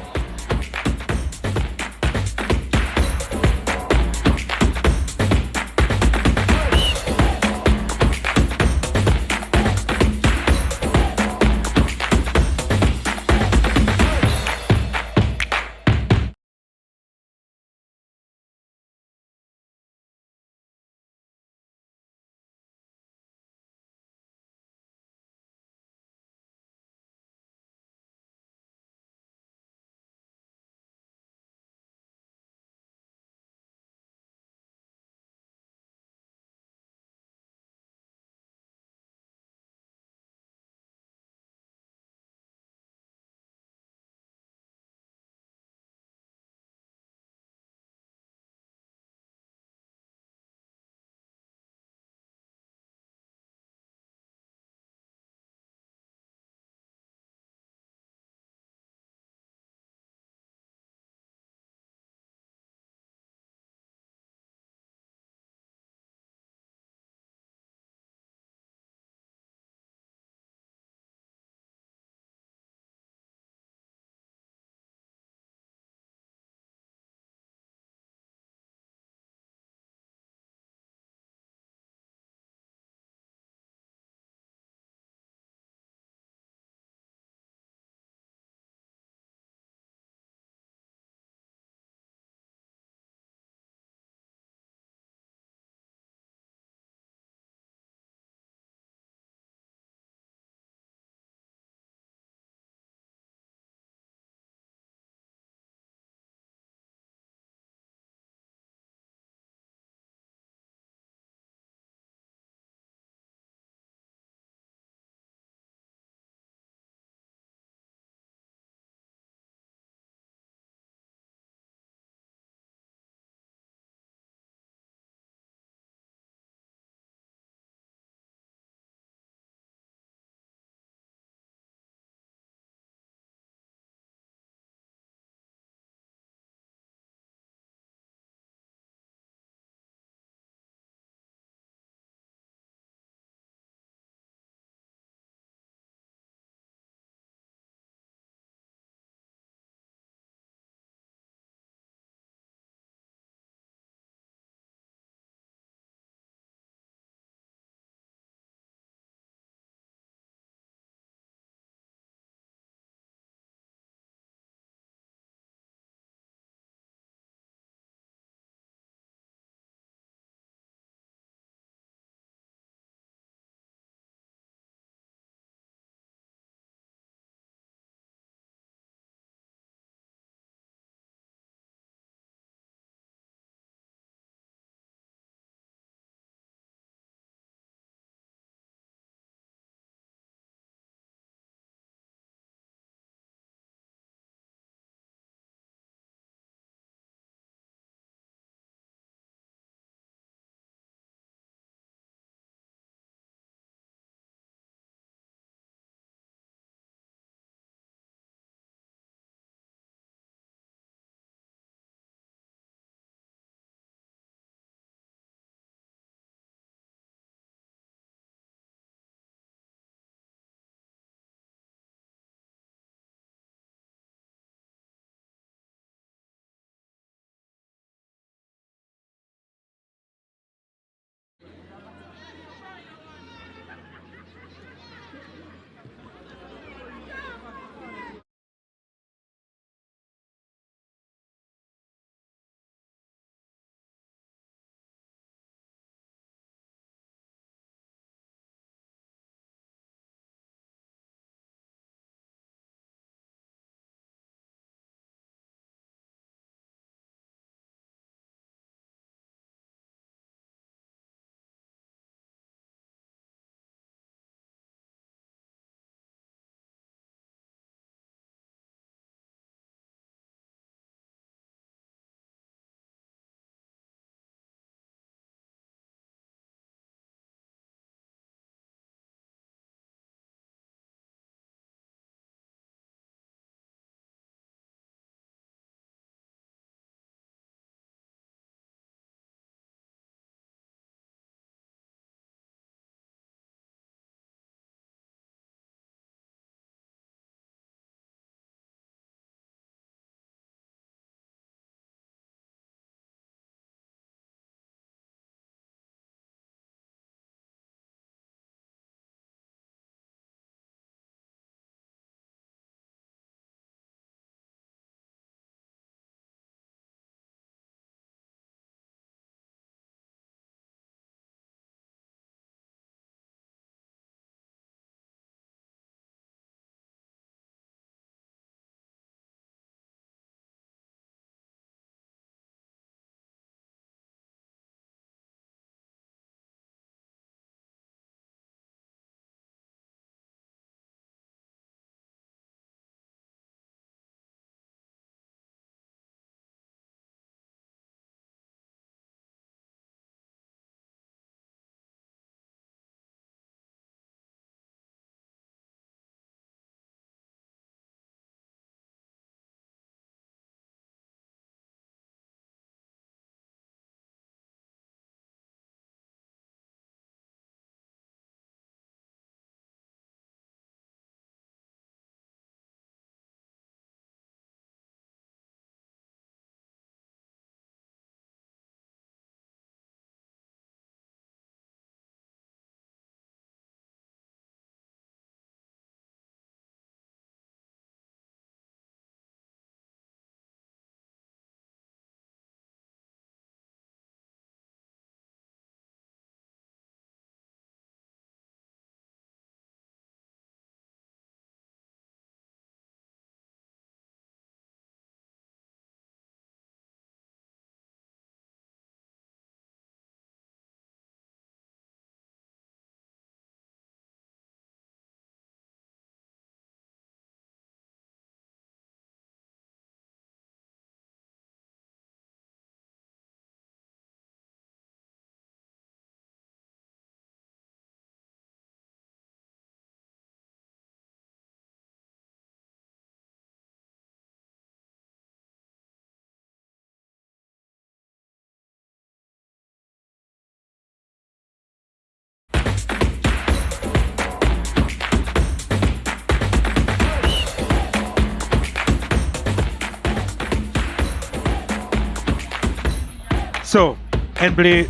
So, NBA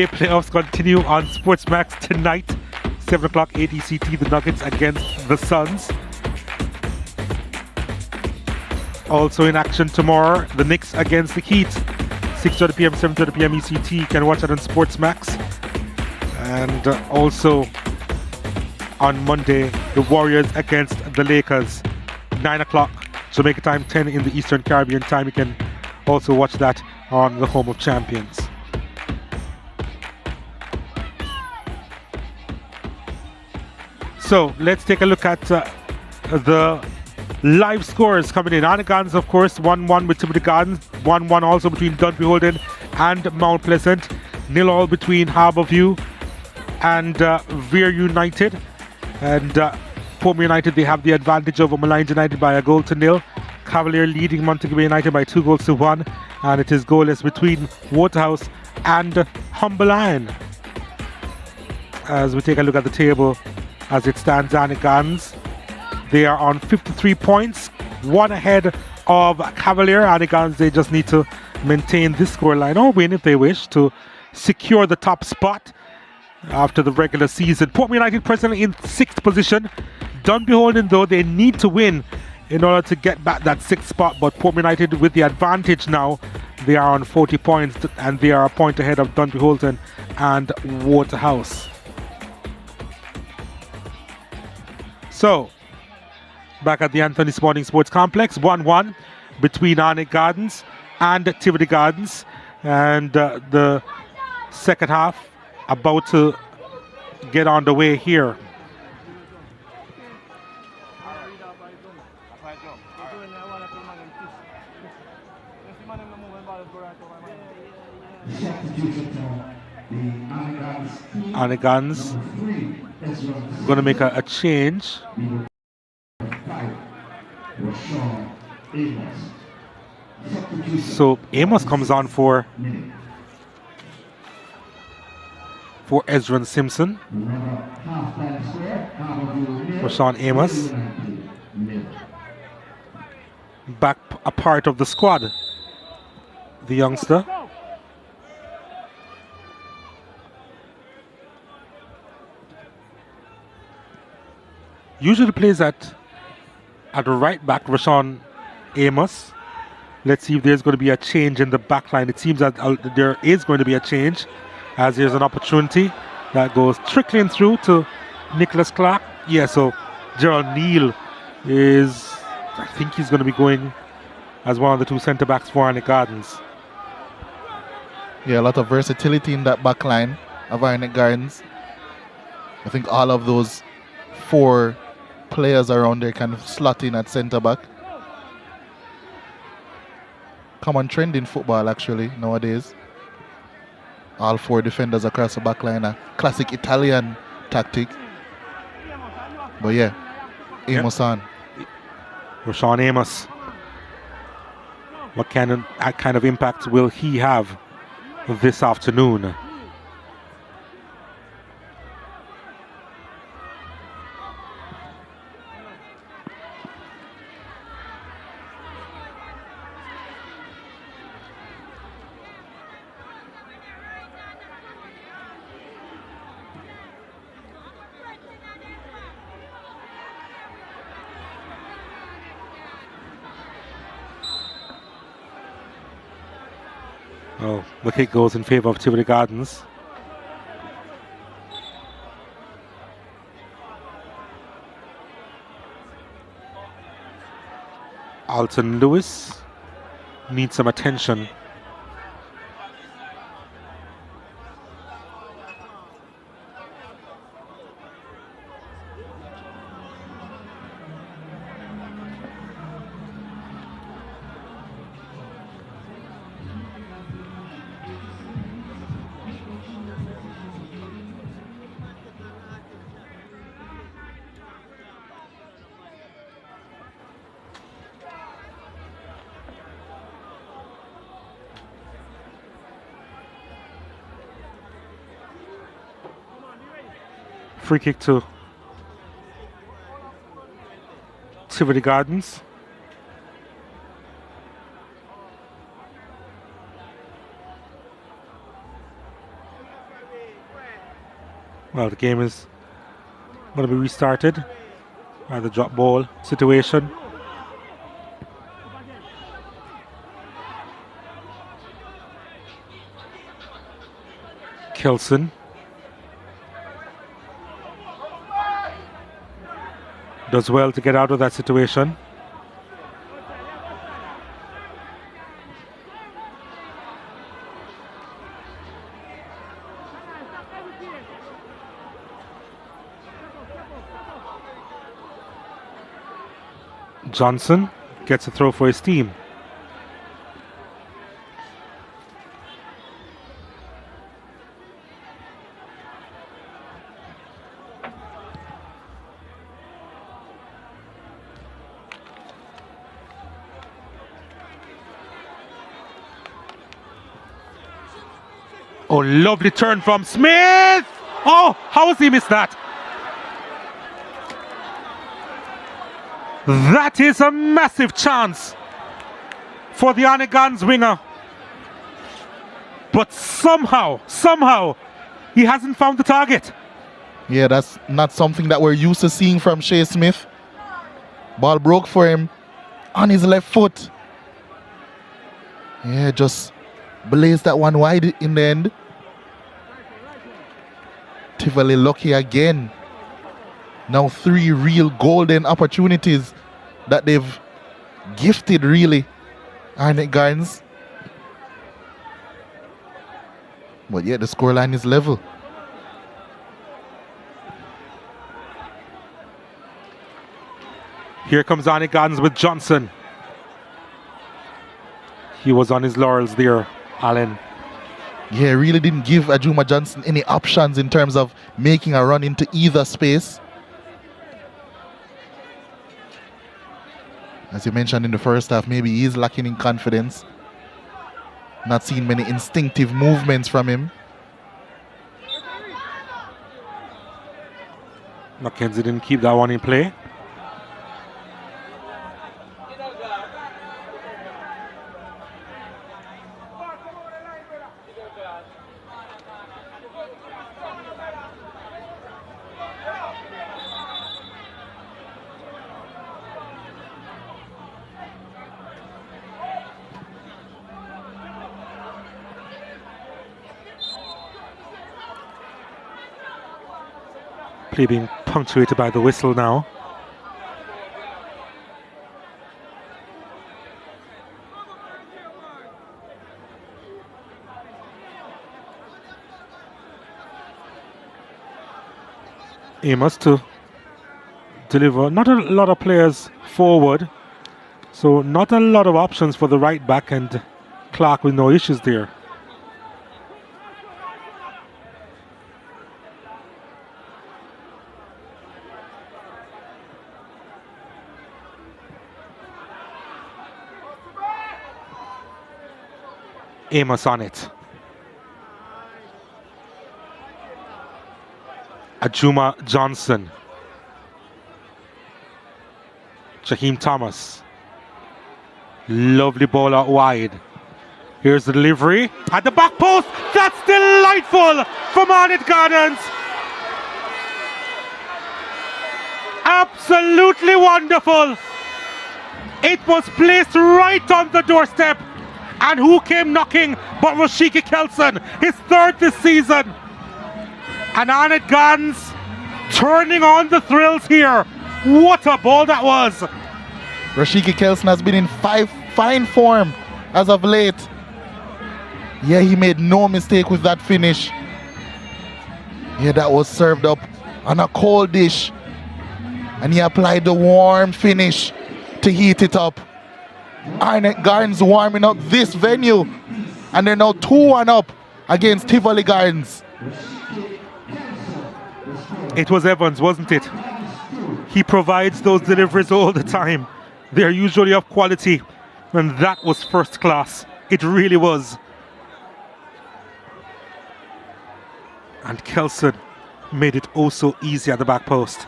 playoffs continue on Sportsmax tonight, 7 o'clock ATCT, the Nuggets against the Suns. Also in action tomorrow, the Knicks against the Heat, 6:30 p.m., 7:30 p.m. ECT. You can watch it on Sportsmax. And also on Monday, the Warriors against the Lakers, 9 o'clock Jamaica time, 10 in the Eastern Caribbean time. You can also watch that on the Home of Champions. So let's take a look at the live scores coming in. Arnett Gardens, of course, 1-1 with Tivoli Gardens, 1-1 also between Dunbeholden and Mount Pleasant, 0-0 between Harbourview and Veer United. And Portmore United, they have the advantage over Malines United by 1-0. Cavalier leading Montego Bay United by 2-1, and it is goalless between Waterhouse and Humble Iron. As we take a look at the table as it stands, Arnett Gardens, they are on 53 points, one ahead of Cavalier. Arnett Gardens, they just need to maintain this scoreline or win if they wish to secure the top spot after the regular season. Portmore United presently in 6th position. Dunbeholden, though, they need to win in order to get back that 6th spot, but Portmore United with the advantage now, they are on 40 points and they are a point ahead of Dunbeholden and Waterhouse. So, back at the Anthony Sporting Sports Complex, 1-1 between Arnett Gardens and Tivoli Gardens, and the second half about to get on the way here. Arnett Gardens going to make a change. So Amos comes on for Ezra Simpson. Rashawn Amos back a part of the squad, the youngster. Usually plays at the right back, Rashawn Amos. Let's see if there's going to be a change in the back line. It seems that there is going to be a change, as there's an opportunity that goes trickling through to Nicholas Clark. Yeah, so Gerald Neal is, I think he's going to be going as one of the two centre backs for Arnett Gardens. Yeah, a lot of versatility in that back line of Arnett Gardens. I think all of those 4 players around there can slot in at centre back. Common trend in football actually nowadays. All 4 defenders across the back line, a classic Italian tactic. But yeah, Amos on. Rashawn Amos. What kind of impact will he have this afternoon? Oh, the kick goes in favour of Tivoli Gardens. Alton Lewis needs some attention. Free kick to Tivoli Gardens. Well, the game is going to be restarted by the drop ball situation. Kelson. Does well to get out of that situation. Johnson gets a throw for his team. Oh, lovely turn from Smith! Oh, how has he missed that? That is a massive chance for the Arnett Gardens winger. But somehow, he hasn't found the target. Yeah, that's not something that we're used to seeing from Shea Smith. Ball broke for him on his left foot. Yeah, just blazed that one wide in the end. Tivoli lucky again. Now 3 real golden opportunities that they've gifted, really, Arnett Gardens. But yet the scoreline is level. Here comes Arnett Gardens with Johnson. He was on his laurels there, Alan. Yeah, really didn't give Ajuma Johnson any options in terms of making a run into either space. As you mentioned in the first half, maybe he is lacking in confidence. Not seeing many instinctive movements from him. Mackenzie didn't keep that one in play. Play being punctuated by the whistle now. Amos to deliver. Not a lot of players forward, so not a lot of options for the right back, and Clark with no issues there. Amos on it. Ajuma Johnson. Jaheim Thomas. Lovely ball out wide. Here's the delivery. At the back post. That's delightful from Arnett Gardens. Absolutely wonderful. It was placed right on the doorstep. And who came knocking but Rashiki Kelson, his 3rd this season. And Arnett Gardens turning on the thrills here. What a ball that was. Rashiki Kelson has been in fine form as of late. Yeah, he made no mistake with that finish. Yeah, that was served up on a cold dish. And he applied the warm finish to heat it up. Arnett Gardens warming up this venue, and they're now 2-1 up against Tivoli Gardens. It was Evans, wasn't it? He provides those deliveries all the time. They're usually of quality, and that was first class. It really was. And Kelson made it oh so easy at the back post.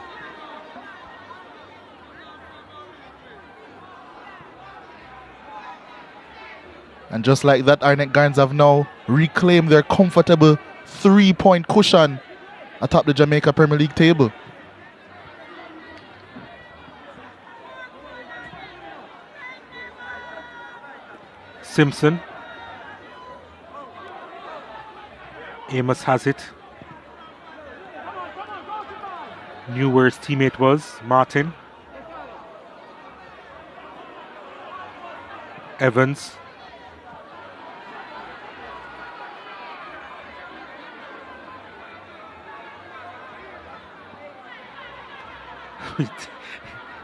And just like that, Arnett Gardens have now reclaimed their comfortable 3-point cushion atop the Jamaica Premier League table. Simpson. Amos has it. Knew where his teammate was, Martin. Evans.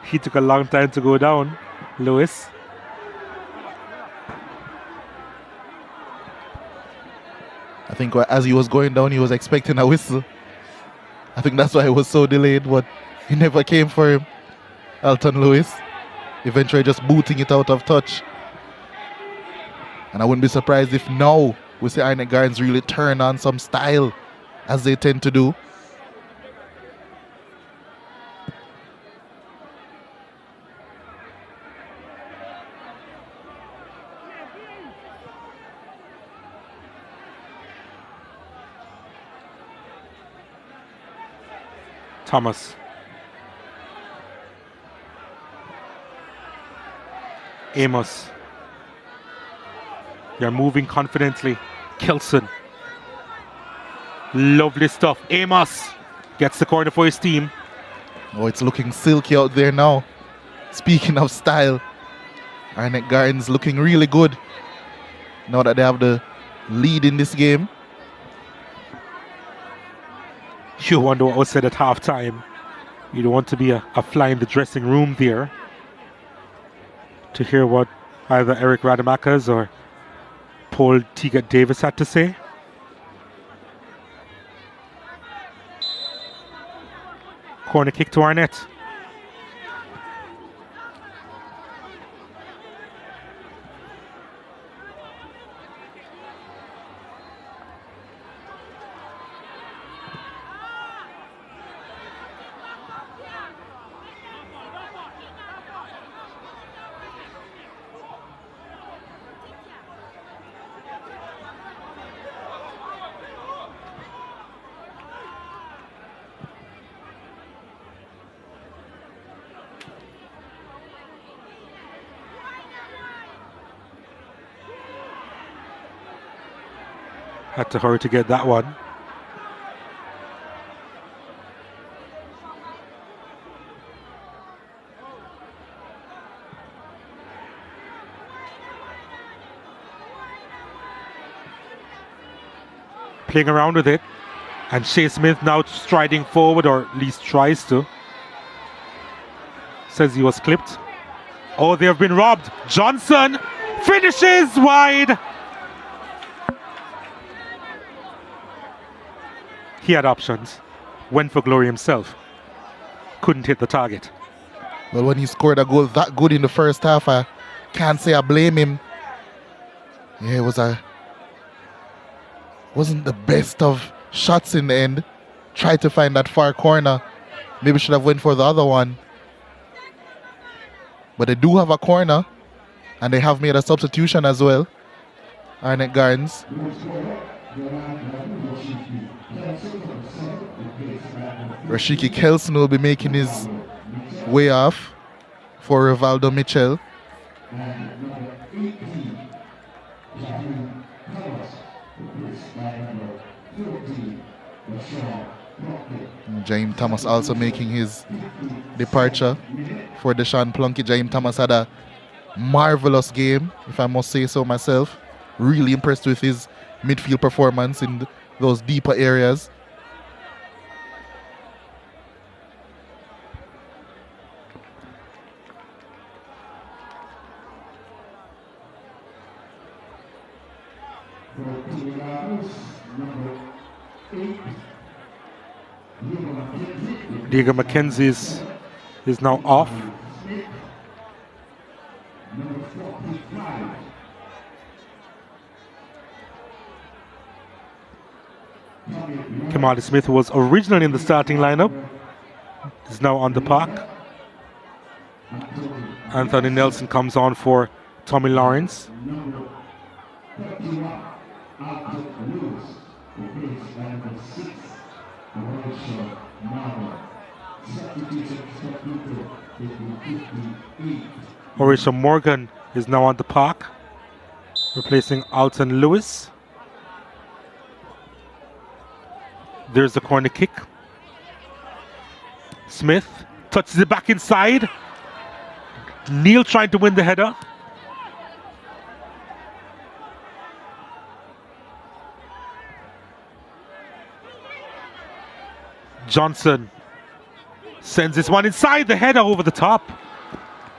He took a long time to go down, Lewis. I think as he was going down, he was expecting a whistle. I think that's why it was so delayed, but he never came for him. Alton Lewis eventually just booting it out of touch. And I wouldn't be surprised if now we see Arnett Gardens really turn on some style, as they tend to do. Thomas. Amos. You're moving confidently. Kelson. Lovely stuff. Amos gets the corner for his team. Oh, it's looking silky out there now. Speaking of style, Arnett Gardens looking really good now that they have the lead in this game. You wonder what was said at halftime. You don't want to be a fly in the dressing room there to hear what either Eric Rademacher or Paul Teagat Davis had to say. Corner kick to Arnett. Had to hurry to get that one. Playing around with it. And Shea Smith now striding forward, or at least tries to. Says he was clipped. Oh, they have been robbed. Johnson finishes wide. He had options. Went for glory himself. Couldn't hit the target. Well, when he scored a goal that good in the first half, I can't say I blame him. Yeah, it wasn't the best of shots in the end. Tried to find that far corner. Maybe should have went for the other one. But they do have a corner, and they have made a substitution as well. Arnett Gardens. Rashiki Kelson will be making his way off for Rivaldo Mitchell. James Thomas also making his departure for Deshaun Plunkett. James Thomas had a marvelous game, if I must say so myself. Really impressed with his midfield performance in those deeper areas. Diego McKenzie is now off. Kamali Smith, who was originally in the starting lineup, is now on the park. Anthony Nelson comes on for Tommy Lawrence. Mauricio Marlon. Substitution substituted 58. Mauricio Morgan is now on the park, replacing Alton Lewis. There's the corner kick. Smith touches it back inside. Neil trying to win the header. Johnson sends this one inside, the header over the top.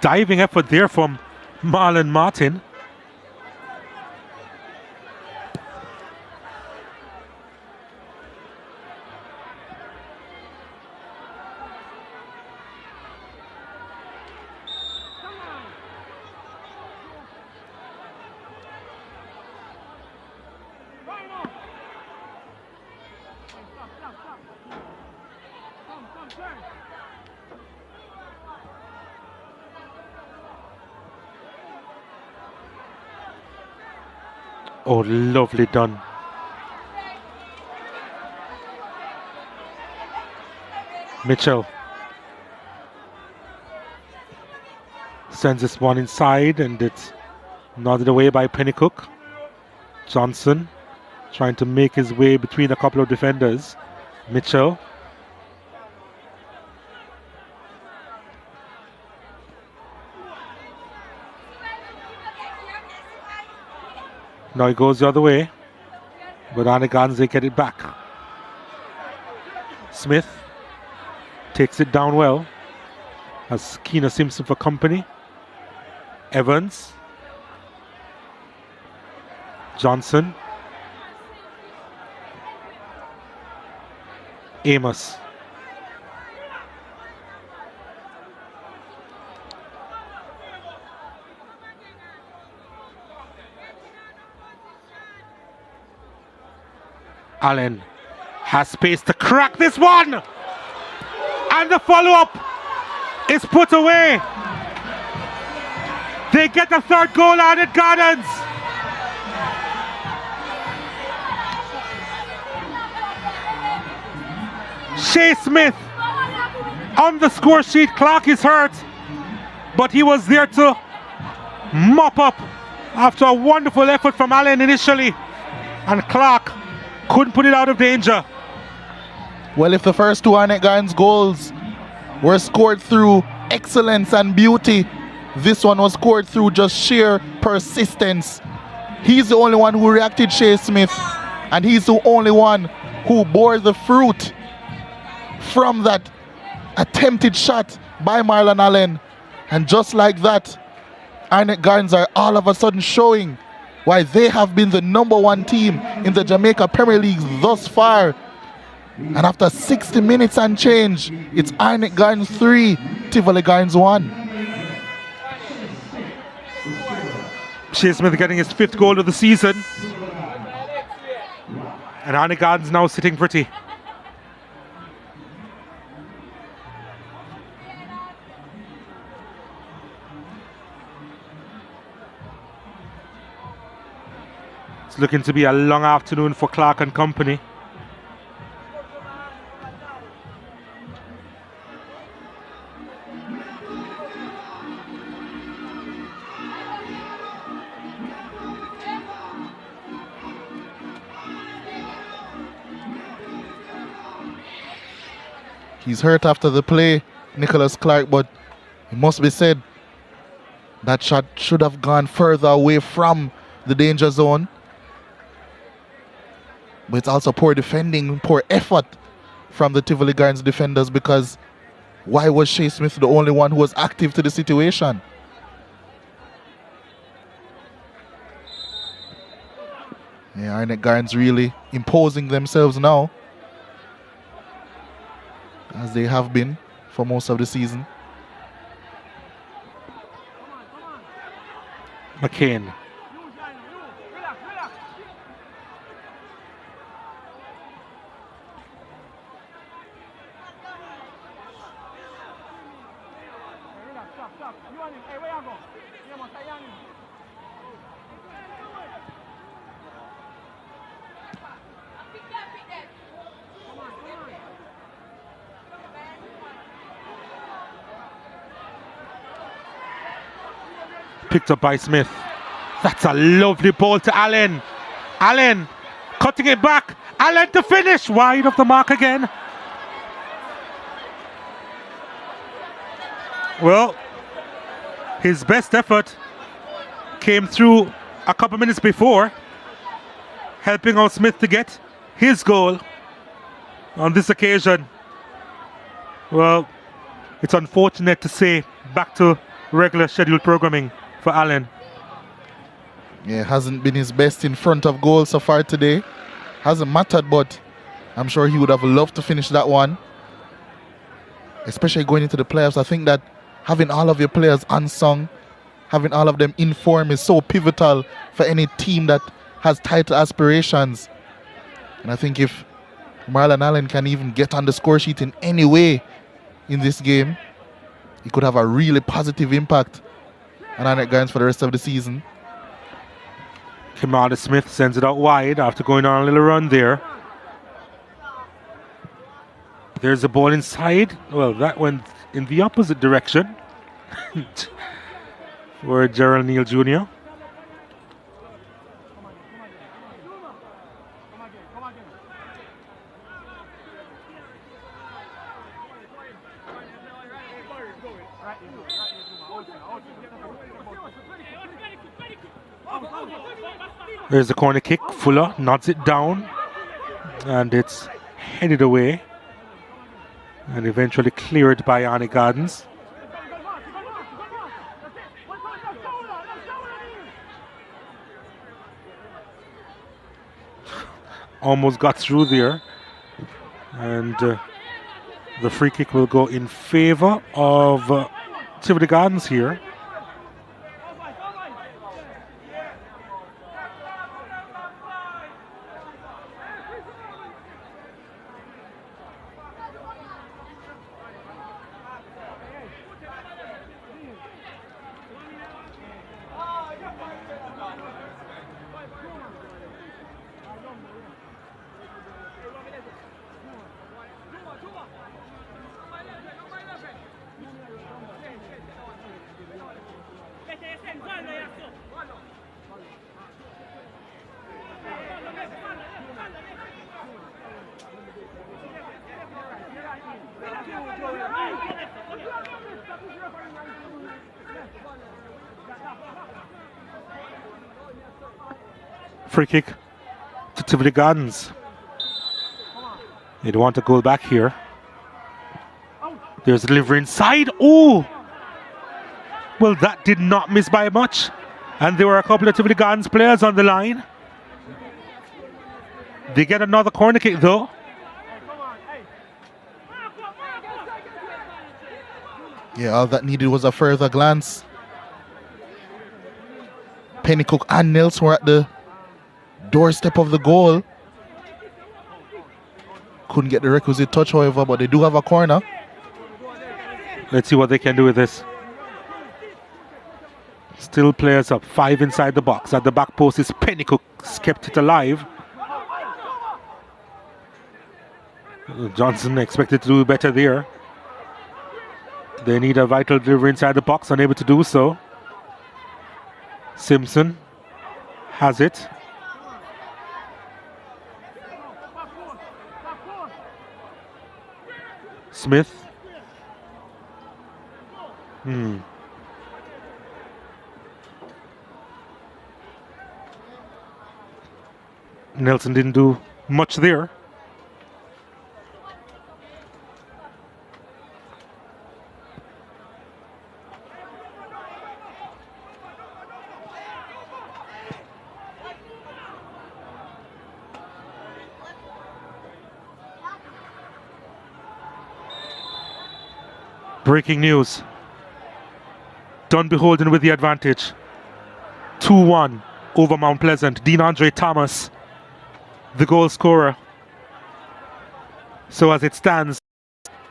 Diving effort there from Marlon Martin. Oh, lovely done. Mitchell sends this one inside and it's nodded away by Pennycook. Johnson trying to make his way between a couple of defenders. Mitchell. Now he goes the other way, but Anaganze get it back. Smith takes it down well. Has Keena Simpson for company. Evans. Johnson. Amos. Allen has space to crack this one, and the follow-up is put away. They get the third goal out at Gardens. Shea Smith on the score sheet. Clark is hurt, but he was there to mop up after a wonderful effort from Allen initially, and Clark couldn't put it out of danger. Well, if the first two Arnett Gardens goals were scored through excellence and beauty, this one was scored through just sheer persistence. He's the only one who reacted, Shea Smith, and he's the only one who bore the fruit from that attempted shot by Marlon Allen. And just like that, Arnett Gardens are all of a sudden showing why they have been the #1 team in the Jamaica Premier League thus far. And after 60 minutes and change, it's Arnett Gardens 3, Tivoli Gardens 1. Shea Smith getting his 5th goal of the season. And Arnett Gardens now sitting pretty. It's looking to be a long afternoon for Clark and company. He's hurt after the play, Nicholas Clark, but it must be said that shot should have gone further away from the danger zone. But it's also poor defending, poor effort from the Tivoli Gardens defenders, because why was Shea Smith the only one who was active to the situation? Yeah, Arnett Gardens really imposing themselves now, as they have been for most of the season. McCain. Picked up by Smith. That's a lovely ball to Allen. Allen cutting it back. Allen to finish. Wide of the mark again. Well, his best effort came through a couple minutes before, helping out Smith to get his goal. On this occasion, well, it's unfortunate to say, back to regular scheduled programming for Allen. Yeah, hasn't been his best in front of goal so far today. Hasn't mattered, but I'm sure he would have loved to finish that one. Especially going into the playoffs. I think that having all of your players unsung, having all of them in form is so pivotal for any team that has title aspirations. And I think if Marlon Allen can even get on the score sheet in any way in this game, he could have a really positive impact on Arnett Gardens for the rest of the season. Kamada Smith sends it out wide after going on a little run there. There's a ball inside. Well, that went in the opposite direction for Gerald Neal Jr. There's a corner kick. Fuller nods it down, and it's headed away and eventually cleared by Arnett Gardens. Almost got through there, and the free kick will go in favor of Tivoli Gardens here. Free kick to Tivoli Gardens. They don't want to go back here. There's a delivery inside. Oh! Well, that did not miss by much. And there were a couple of Tivoli Gardens players on the line. They get another corner kick though. Yeah, all that needed was a further glance. Pennycook and Nels were at the doorstep of the goal. Couldn't get the requisite touch, however, but they do have a corner. Let's see what they can do with this. Still players up, 5 inside the box. At the back post is Pennycook, kept it alive. Johnson expected to do better there. They need a vital delivery inside the box, unable to do so. Simpson has it. Smith. Nelson didn't do much there. Breaking news. Dunbeholden with the advantage. 2-1 over Mount Pleasant. Dean Andre Thomas, the goal scorer. So as it stands,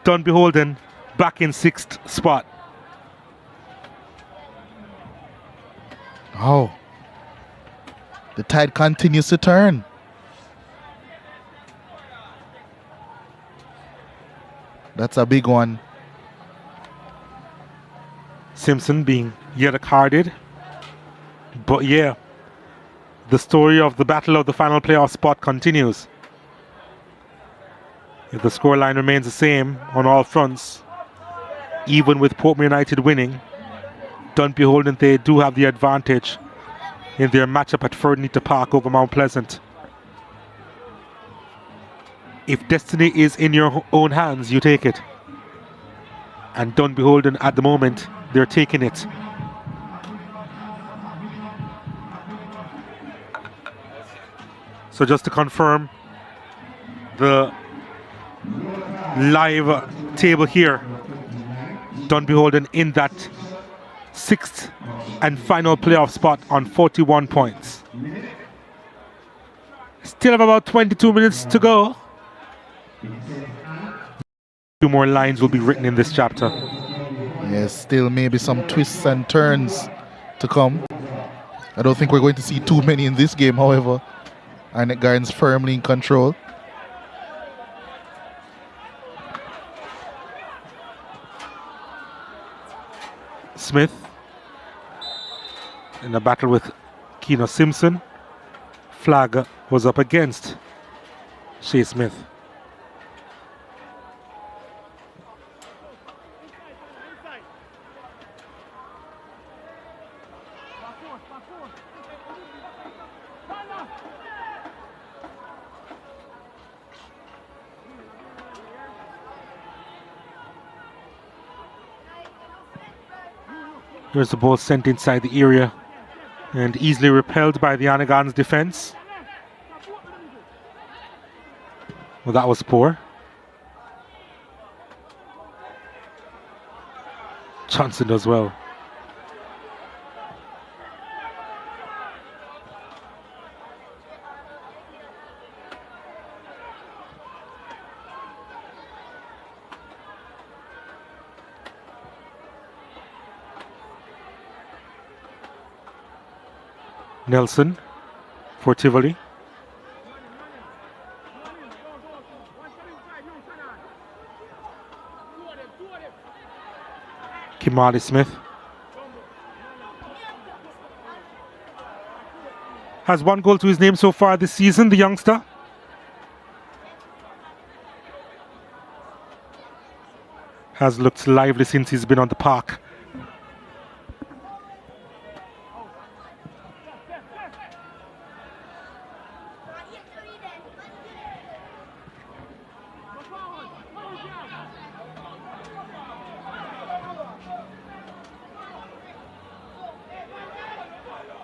Dunbeholden back in 6th spot. Oh, the tide continues to turn. That's a big one. Simpson being yellow carded But yeah, the story of the battle of the final playoff spot continues. If the scoreline remains the same on all fronts, even with Portmore United winning, Dun Beholden, they do have the advantage in their matchup at Fernita Park over Mount Pleasant. If destiny is in your own hands, you take it. And Dun Beholden, at the moment, they're taking it. So just to confirm the live table here, Dun Beholden in that 6th and final playoff spot on 41 points. Still have about 22 minutes to go. 2 more lines will be written in this chapter. Yes, still maybe some twists and turns to come. I don't think we're going to see too many in this game, however. Arnett Gardens firmly in control. Smith in a battle with Keno Simpson. Flag was up against Shea Smith. Here's the ball sent inside the area and easily repelled by the Anagans defense. Well, that was poor. Johnson does well. Nelson for Tivoli. Kimali Smith has 1 goal to his name so far this season, the youngster. Has looked lively since he's been on the park.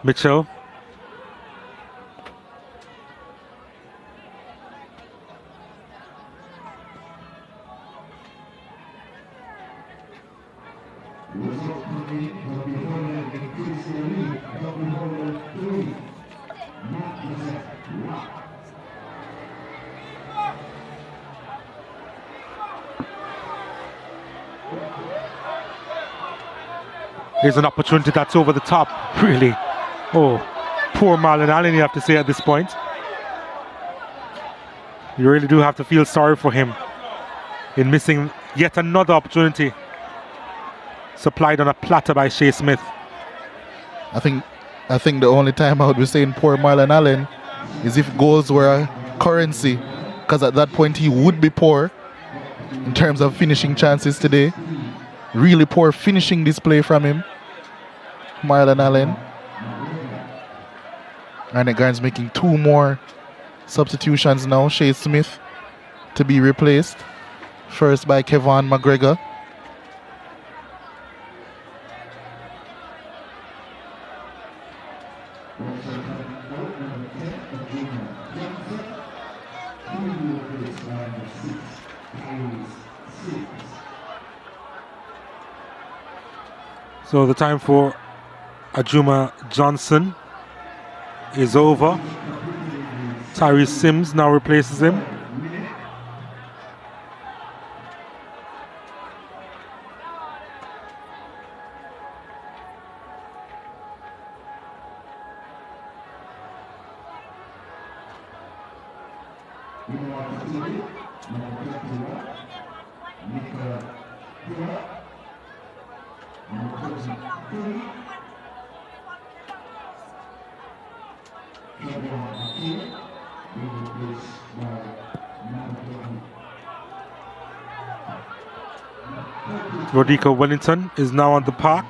Mitchell. Here's an opportunity that's over the top, really. Oh, poor Marlon Allen, you have to say at this point. You really do have to feel sorry for him in missing yet another opportunity supplied on a platter by Shea Smith. I think the only time I would be saying poor Marlon Allen is if goals were a currency, because at that point he would be poor in terms of finishing chances today. Really poor finishing display from him, Marlon Allen. Arnett Gardens making 2 more substitutions now. Shea Smith to be replaced. First by Kevon McGregor. So the time for Ajuma Johnson is over. Tyrese Sims now replaces him. Rodico Wellington is now on the park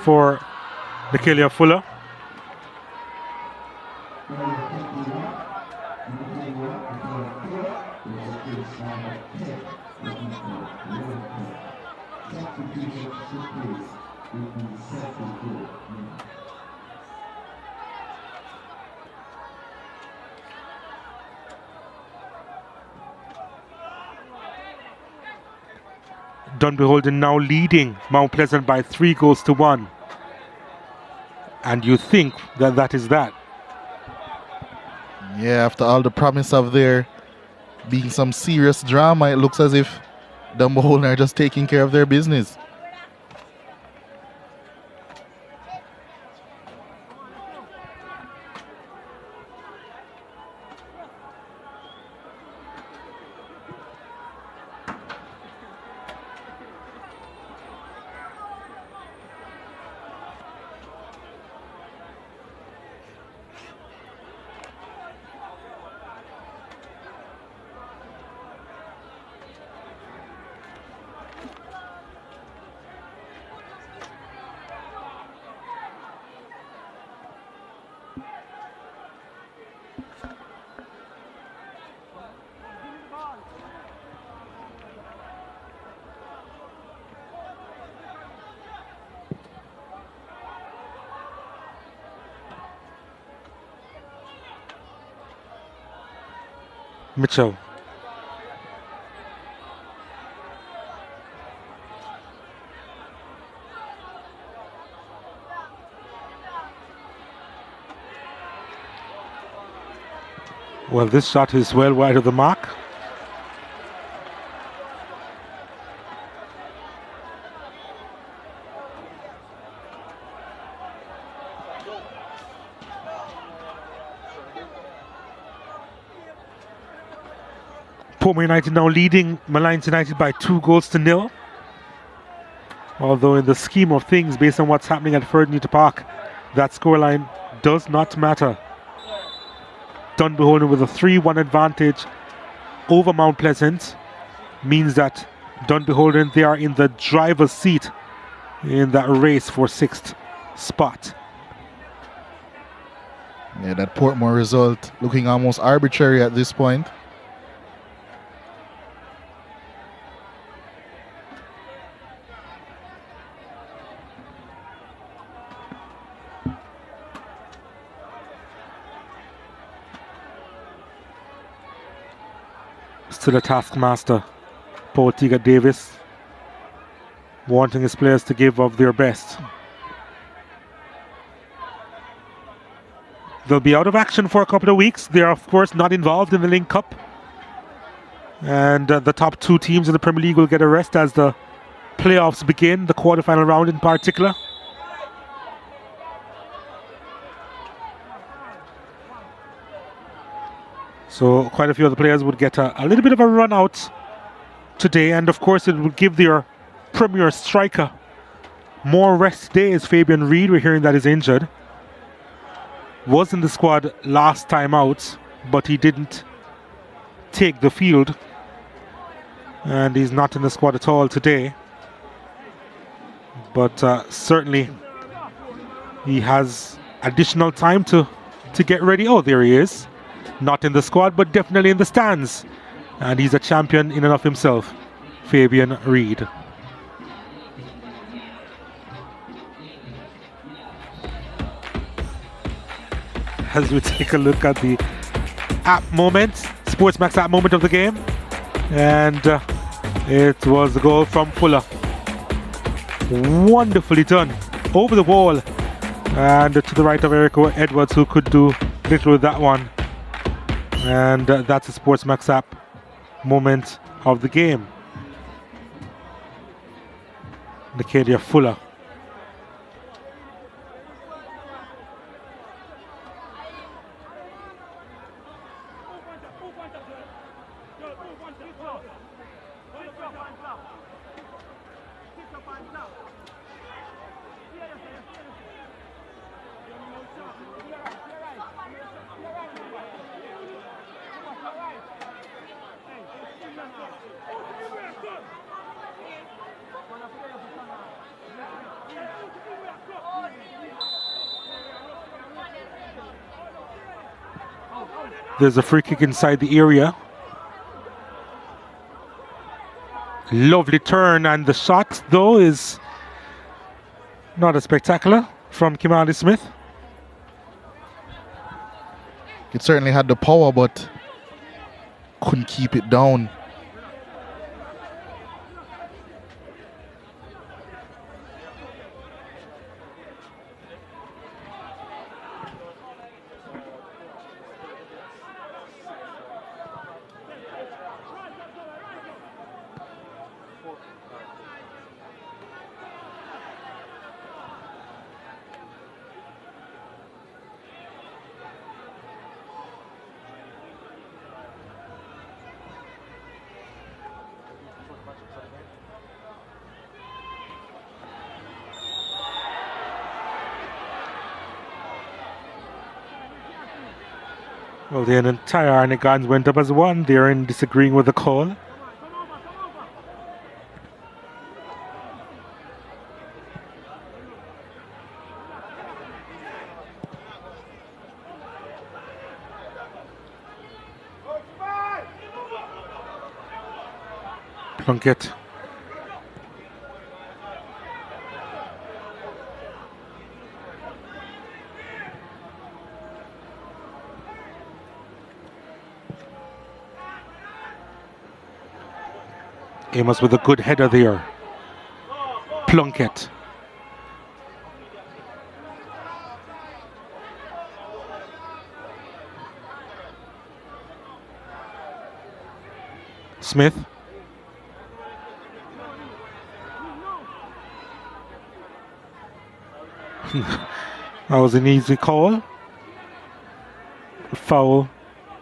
for Nikelia Fuller. Dunbeholden now leading Mount Pleasant by 3-1. And you think that that is that. Yeah, after all the promise of there being some serious drama, it looks as if Dunbeholden are just taking care of their business. Mitchell. Well, this shot is well wide of the mark. Portmore United now leading Malines United by 2-0. Although in the scheme of things, based on what's happening at Ferdinand Park, that scoreline does not matter. Dunbeholden with a 3-1 advantage over Mount Pleasant means that Dunbeholden, they are in the driver's seat in that race for 6th spot. Yeah, that Portmore result looking almost arbitrary at this point. Still a taskmaster, Paul Teagat Davis, wanting his players to give of their best. They'll be out of action for a couple of weeks. They are, of course, not involved in the Link Cup. And the top 2 teams in the Premier League will get a rest as the playoffs begin, the quarterfinal round in particular. So quite a few of the players would get a little bit of a run out today, and of course it would give their premier striker more rest days. Fabian Reid, we're hearing that he's injured. Was in the squad last time out, but he didn't take the field, and he's not in the squad at all today. But certainly he has additional time to get ready. Oh, there he is. Not in the squad, but definitely in the stands. And he's a champion in and of himself, Fabian Reid. As we take a look at the app moment, Sportsmax app moment of the game. And it was a goal from Fuller. Wonderfully done. Over the wall. And to the right of Eric Edwards, who could do little with that one. And that's a Sportsmax app moment of the game. Nikelia Fuller. There's a free kick inside the area. Lovely turn, and the shot though is not as spectacular from Kimani Smith. It certainly had the power, but couldn't keep it down. Well, the entire Arnett Gardens went up as one. They're in disagreeing with the call. Plunkett. Amos with a good header there. Plunkett. Smith. That was an easy call. Foul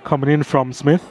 coming in from Smith.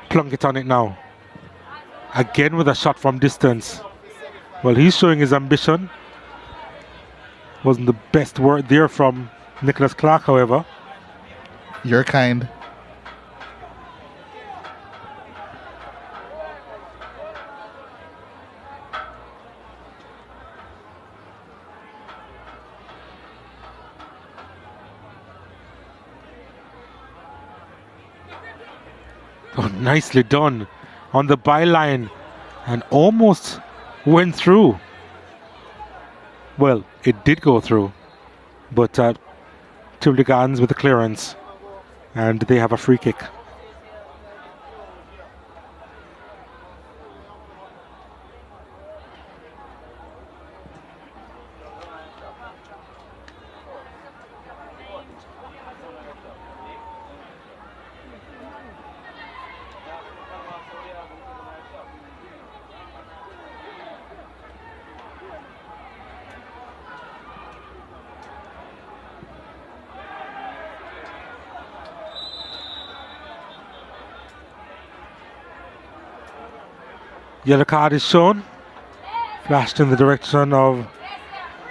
Plunkett on it now. Again with a shot from distance. Well, he's showing his ambition. Wasn't the best word there from Nicholas Clark, however. You're kind. Oh, nicely done on the byline and almost went through. Well, it did go through, but Tivoli Gardens with the clearance, and they have a free kick. Yellow card is shown. Flashed in the direction of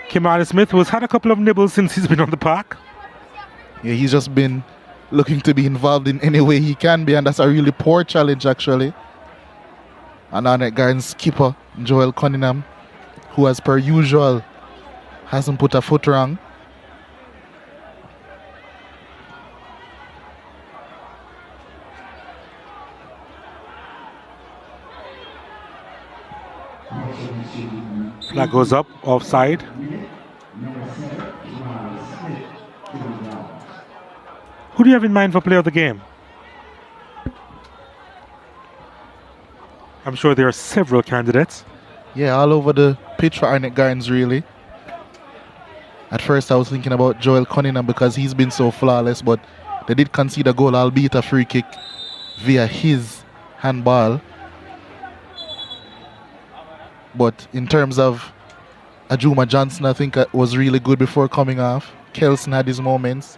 Kimani Smith, who has had a couple of nibbles since he's been on the park. Yeah, he's just been looking to be involved in any way he can be, and that's a really poor challenge, actually. And Arnett Gardens keeper, Joel Cunningham, who as per usual hasn't put a foot wrong. Flag goes up, offside. Who do you have in mind for player of the game? I'm sure there are several candidates. Yeah, all over the pitch for Arnett Gardens, really. At first, I was thinking about Joel Cunningham because he's been so flawless, but they did concede a goal, albeit a free kick, via his handball. But in terms of Ajuma Johnson, I think was really good before coming off. Kelson had his moments.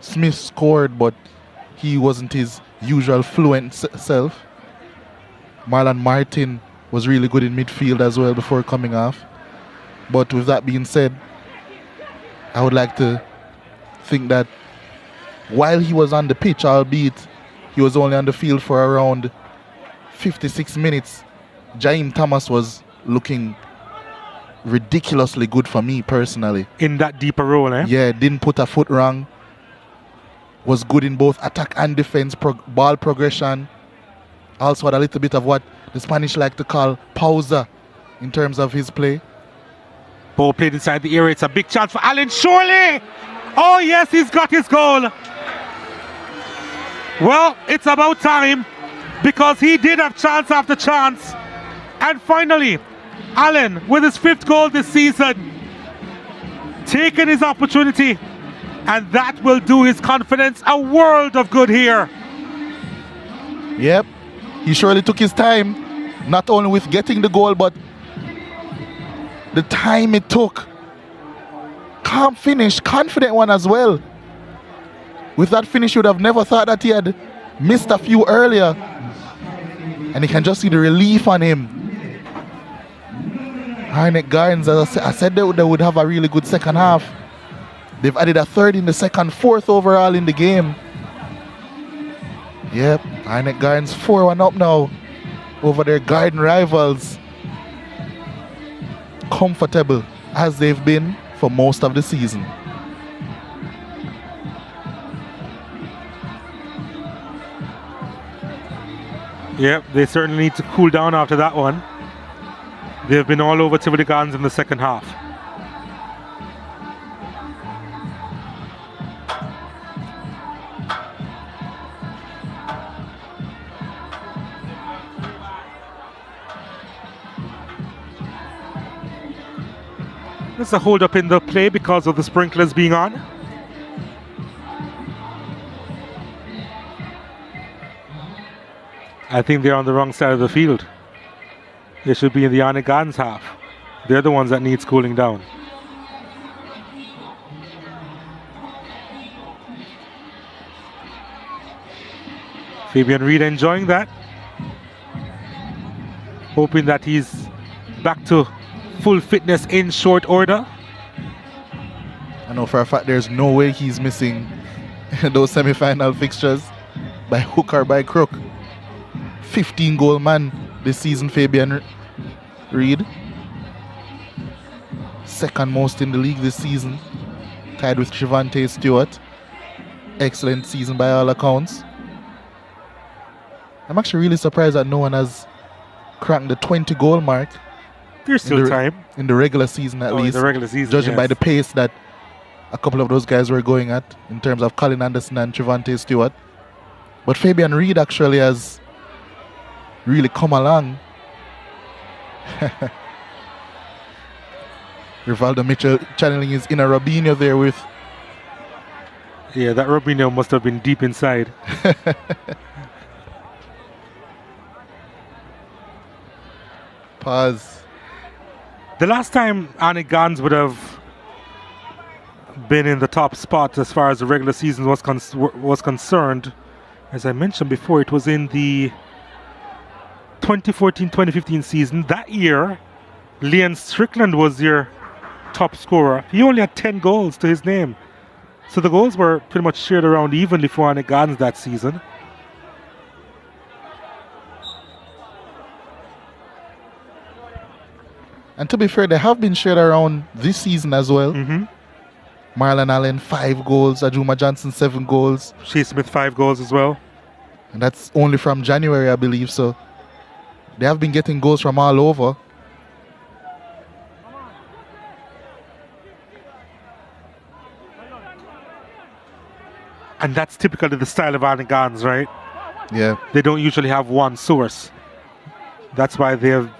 Smith scored, but he wasn't his usual fluent self. Marlon Martin was really good in midfield as well before coming off. But with that being said, I would like to think that while he was on the pitch, albeit he was only on the field for around 56 minutes, Jaheim Thomas was looking ridiculously good for me personally. In that deeper role, eh? Yeah, didn't put a foot wrong. Was good in both attack and defense, ball progression. Also had a little bit of what the Spanish like to call pausa in terms of his play. Ball played inside the area. It's a big chance for Alan, surely! Oh yes, he's got his goal. Well, it's about time because he did have chance after chance. And finally, Allen, with his 5th goal this season, taking his opportunity, and that will do his confidence a world of good here. Yep, he surely took his time, not only with getting the goal, but the time it took. Calm finish, confident one as well. With that finish, you would have never thought that he had missed a few earlier. And you can just see the relief on him. Arnett Gardens, as I said, they would have a really good second half. They've added a 3rd in the second, 4th overall in the game. Yep, Arnett Gardens 4-1 up now over their Garden rivals. Comfortable as they've been for most of the season. Yep, they certainly need to cool down after that one. They've been all over Tivoli Gardens in the second half. There's a hold up in the play because of the sprinklers being on. I think they're on the wrong side of the field. They should be in the Arnett Gardens half. They're the ones that need cooling down. Fabian Reed enjoying that. Hoping that he's back to full fitness in short order. I know for a fact there's no way he's missing those semi-final fixtures by hook or by crook. 15-goal man this season, Fabian Reed. 2nd most in the league this season, tied with Trevante Stewart. Excellent season by all accounts. I'm actually really surprised that no one has cracked the 20-goal mark. There's still time. In the regular season at least. In the regular season, judging by the pace that a couple of those guys were going at in terms of Colin Anderson and Trevante Stewart. But Fabian Reed actually has really come along. Rivaldo Mitchell channeling his inner Robinho there with... Yeah, that Robinho must have been deep inside. Pause. The last time Arnett Gardens would have been in the top spot as far as the regular season was concerned, as I mentioned before, it was in the 2014-2015 season. That year, Leon Strickland was your top scorer. He only had 10 goals to his name. So the goals were pretty much shared around evenly for Arnett Gardens that season. And to be fair, they have been shared around this season as well. Mm-hmm. Marlon Allen, 5 goals. Ajuma Johnson, 7 goals. Shea Smith, 5 goals as well. And that's only from January, I believe. So They have been getting goals from all over. And that's typical of the style of Arnett, right? Yeah. They don't usually have one source. That's why they have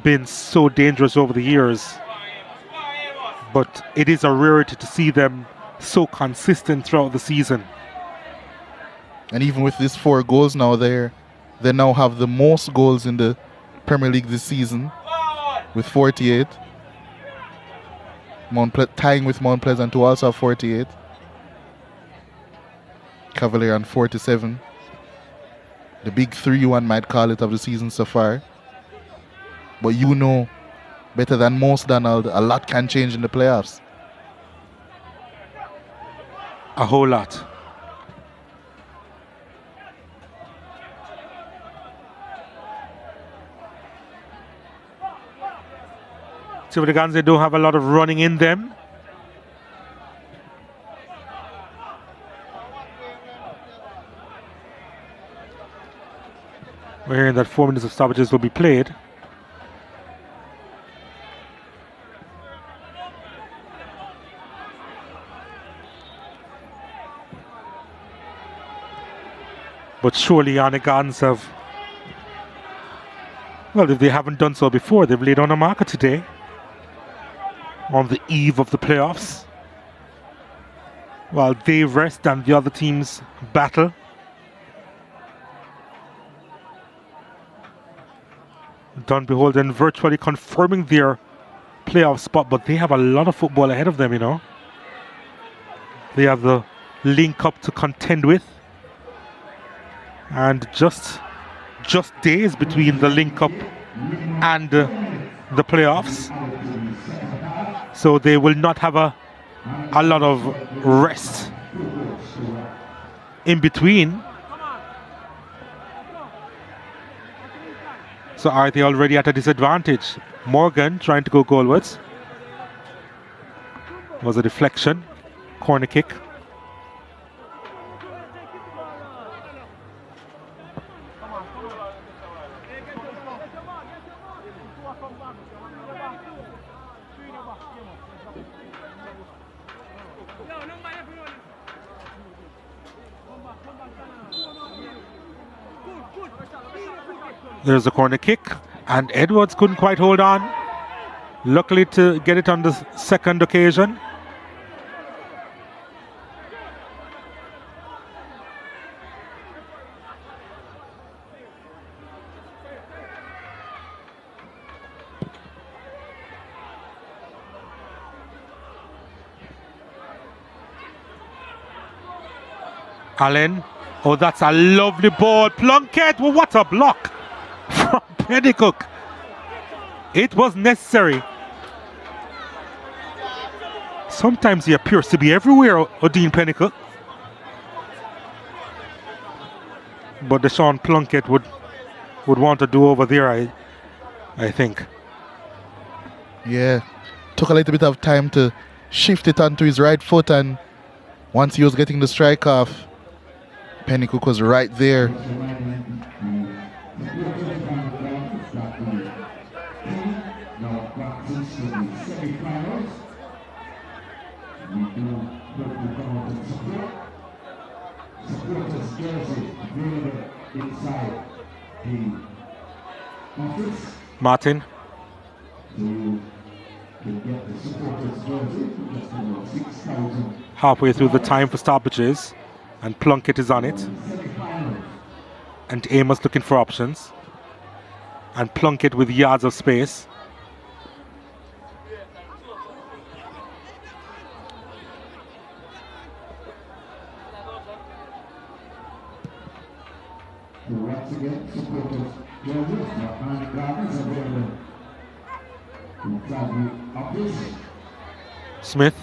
been so dangerous over the years. But it is a rarity to see them so consistent throughout the season. And even with these 4 goals now, they now have the most goals in the Premier League this season with 48. Tying with Mount Pleasant, who also have 48. Cavalier on 47. The big 3, one might call it, of the season so far. But you know better than most, Donald, a lot can change in the playoffs. A whole lot. Tivoli Guns, they don't have a lot of running in them. We're hearing that 4 minutes of stoppages will be played. But surely Arnett Gardens have, well, if they haven't done so before, they've laid on a marker today on the eve of the playoffs, while they rest and the other teams battle. Done beholden virtually confirming their playoff spot, but they have a lot of football ahead of them, you know. They have the link up to contend with, and just days between the link up and the playoffs, so they will not have a lot of rest in between. So are they already at a disadvantage? Morgan trying to go goalwards. Was a deflection. Corner kick. There's a corner kick, and Edwards couldn't quite hold on. Luckily to get it on the second occasion. Allen, oh, that's a lovely ball. Plunkett, well, what a block from Pennycook. It was necessary. Sometimes he appears to be everywhere, Odin Pennycook. But Deshaun Plunkett would want to do over there, I think. Yeah, took a little bit of time to shift it onto his right foot, and once he was getting the strike off, Pennycook was right there. Martin. Halfway through the time for stoppages, and Plunkett is on it. And Amos looking for options. And Plunkett with yards of space. Once again, supporters, judges, and guardians available inside the office. Smith.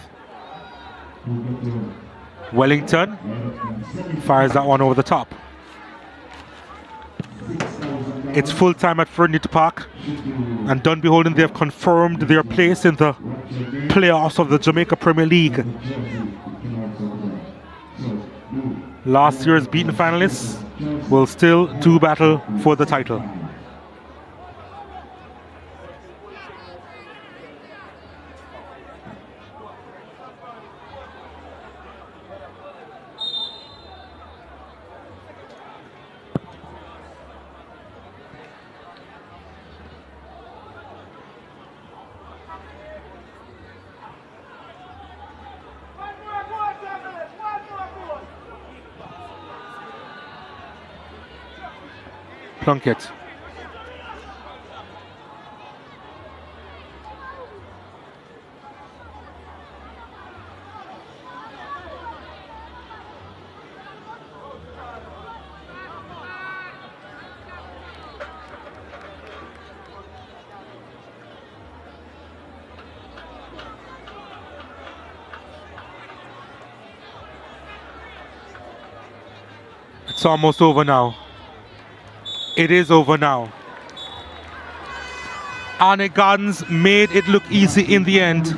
Wellington fires that one over the top. It's full time at Fernito Park, and done beholden, they have confirmed their place in the playoffs of the Jamaica Premier League. Last year's beaten finalists will still do battle for the title. Plunkett. It's almost over now. It is over now. Arnett Gardens made it look easy in the end.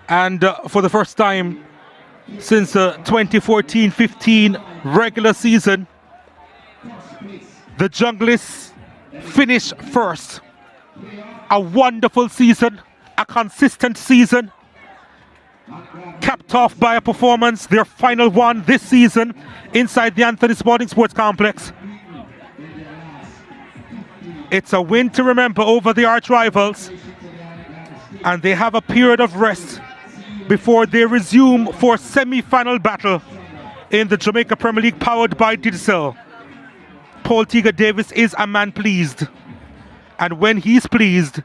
And for the first time since the 2014-15 regular season, the Junglists finished first. A wonderful season, a consistent season, capped off by a performance, their final one this season inside the Anthony Sporting Sports Complex. It's a win to remember over the arch rivals, and they have a period of rest before they resume for semi-final battle in the Jamaica Premier League powered by Digicel. Paul Tiga Davis is a man pleased, and when he's pleased,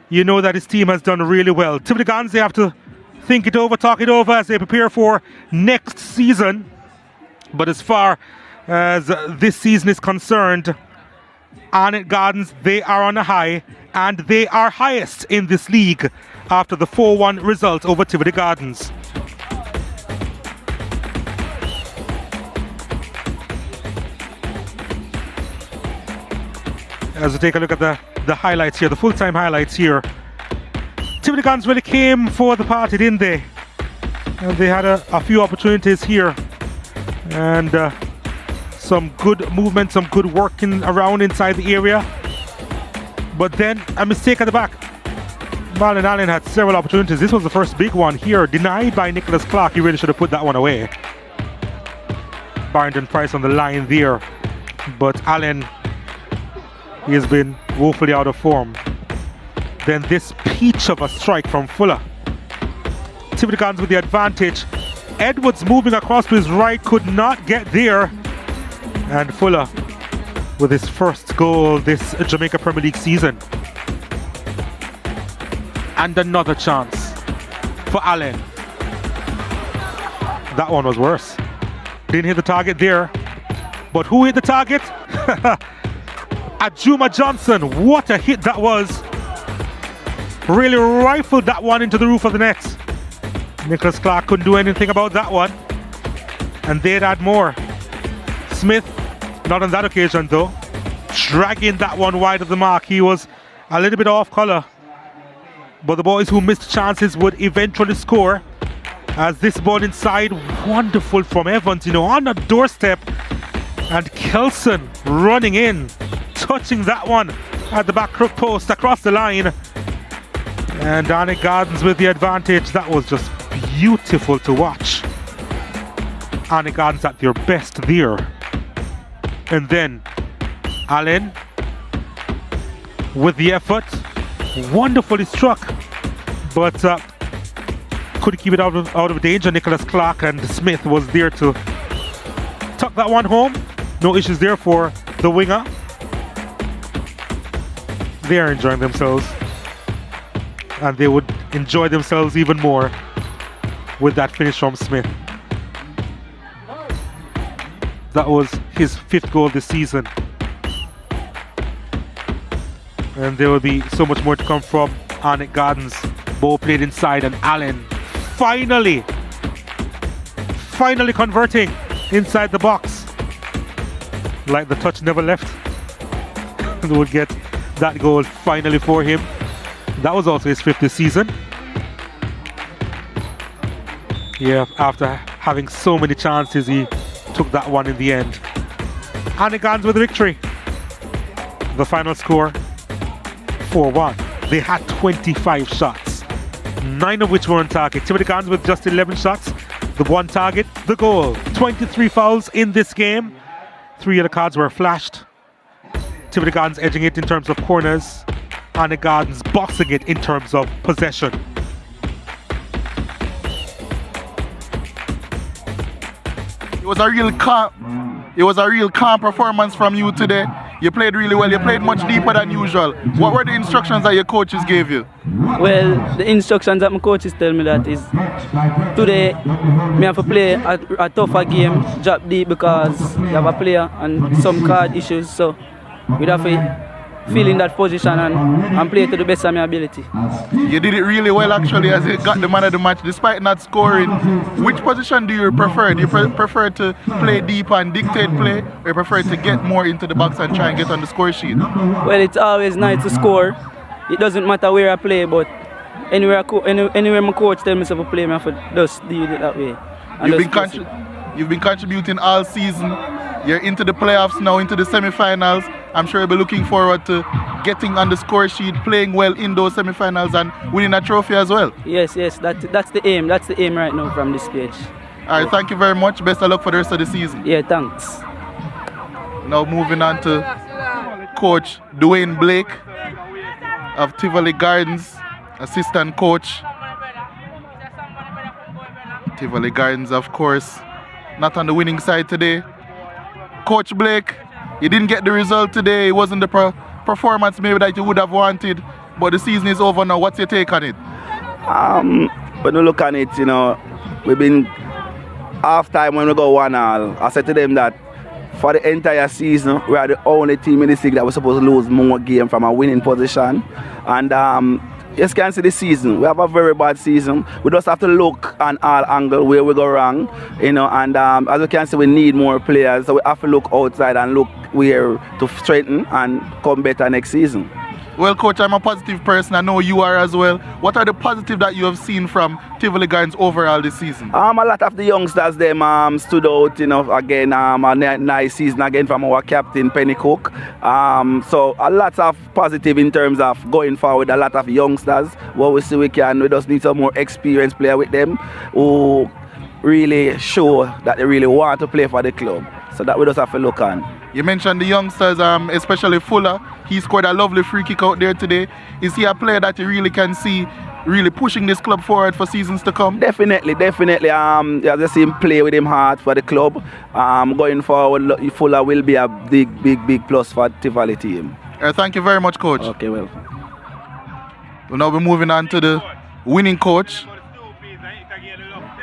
you know that his team has done really well. Tivoli Gardens, they have to think it over, talk it over as they prepare for next season. But as far as this season is concerned, Arnett Gardens, they are on a high, and they are highest in this league after the 4-1 result over Tivoli Gardens. As we take a look at the highlights here, the full-time highlights here, Tivoli Gardens really came for the party, didn't they? And they had a few opportunities here, and some good movement, some good working around inside the area. But then a mistake at the back. Marlon Allen had several opportunities. This was the first big one here, denied by Nicholas Clark. He really should have put that one away. Barrington Price on the line there, but Allen, he has been woefully out of form. Then this peach of a strike from Fuller. Tivoli Gardens with the advantage. Edwards moving across to his right, could not get there. And Fuller with his first goal this Jamaica Premier League season. And another chance for Allen. That one was worse. Didn't hit the target there. But who hit the target? Ajuma Johnson. What a hit that was. Really rifled that one into the roof of the net. Nicholas Clark couldn't do anything about that one. And they'd add more. Smith, not on that occasion though, dragging that one wide of the mark. He was a little bit off colour. But the boys who missed chances would eventually score. As this ball inside, wonderful from Evans, you know, on the doorstep. And Kelson running in, touching that one at the back crook post across the line. And Arnett Gardens with the advantage. That was just beautiful to watch. Arnett Gardens at their best there. And then Allen with the effort, wonderfully struck, but couldn't keep it out of danger. Nicholas Clark and Smith was there to tuck that one home. No issues there for the winger. They are enjoying themselves, and they would enjoy themselves even more with that finish from Smith. That was his 5th goal this season. And there will be so much more to come from Arnett Gardens. Ball played inside, and Allen finally converting inside the box. Like the touch never left. And we'll get that goal finally for him. That was also his 5th this season. Yeah, after having so many chances, he took that one in the end. Arnett Gardens with the victory. The final score, 4-1. They had 25 shots, 9 of which were on target. Tivoli Gardens with just 11 shots. The one target, the goal. 23 fouls in this game. 3 of the cards were flashed. Tivoli Gardens edging it in terms of corners. Arnett Gardens boxing it in terms of possession. It was a real it was a real calm performance from you today. You played really well. You played much deeper than usual. What were the instructions that your coaches gave you? Well, the instructions that my coaches tell me that is today me have to play a tougher game, drop deep because you have a player and some card issues. So we have to feel in that position and play to the best of my ability. You did it really well actually as you got the man of the match despite not scoring. Which position do you prefer? Do you prefer to play deep and dictate play, or you prefer to get more into the box and try and get on the score sheet? Well, it's always nice to score. It doesn't matter where I play, but anywhere my coach tells me to play, I have to just do it that way. You've been contributing all season. You're into the playoffs now, into the semi-finals. I'm sure you'll be looking forward to getting on the score sheet, playing well in those semi-finals and winning a trophy as well. Yes, that's the aim. That's the aim right now from this stage. All right, thank you very much. Best of luck for the rest of the season. Yeah, thanks. Now moving on to Coach Dwayne Blake of Tivoli Gardens, assistant coach. Tivoli Gardens, of course, not on the winning side today. Coach Blake, you didn't get the result today. It wasn't the performance maybe that you would have wanted, but the season is over now. What's your take on it? When you look at it, you know, we've been half time when we go 1-1. I said to them that for the entire season, we are the only team in the league that was supposed to lose more games from a winning position. And you can see this season, we have a very bad season. We just have to look on all angles where we go wrong, you know, and as you can see, we need more players, so we have to look outside and look where to strengthen and come better next season. Well, Coach, I'm a positive person. I know you are as well. What are the positives that you have seen from Tivoli Gardens overall this season? A lot of the youngsters, them stood out, you know, again, a nice season again from our captain, Penny Cook. So a lot of positive in terms of going forward, a lot of youngsters. What we see we just need some more experienced player with them who really show that they really want to play for the club. So that we just have to look on. You mentioned the youngsters, especially Fuller. He scored a lovely free kick out there today. Is he a player that you really can see really pushing this club forward for seasons to come? Definitely. You have to see him play with him hard for the club. Going forward, Fuller will be a big plus for the Tivoli team. Thank you very much, Coach. Okay, well. We'll now be moving on to the winning coach.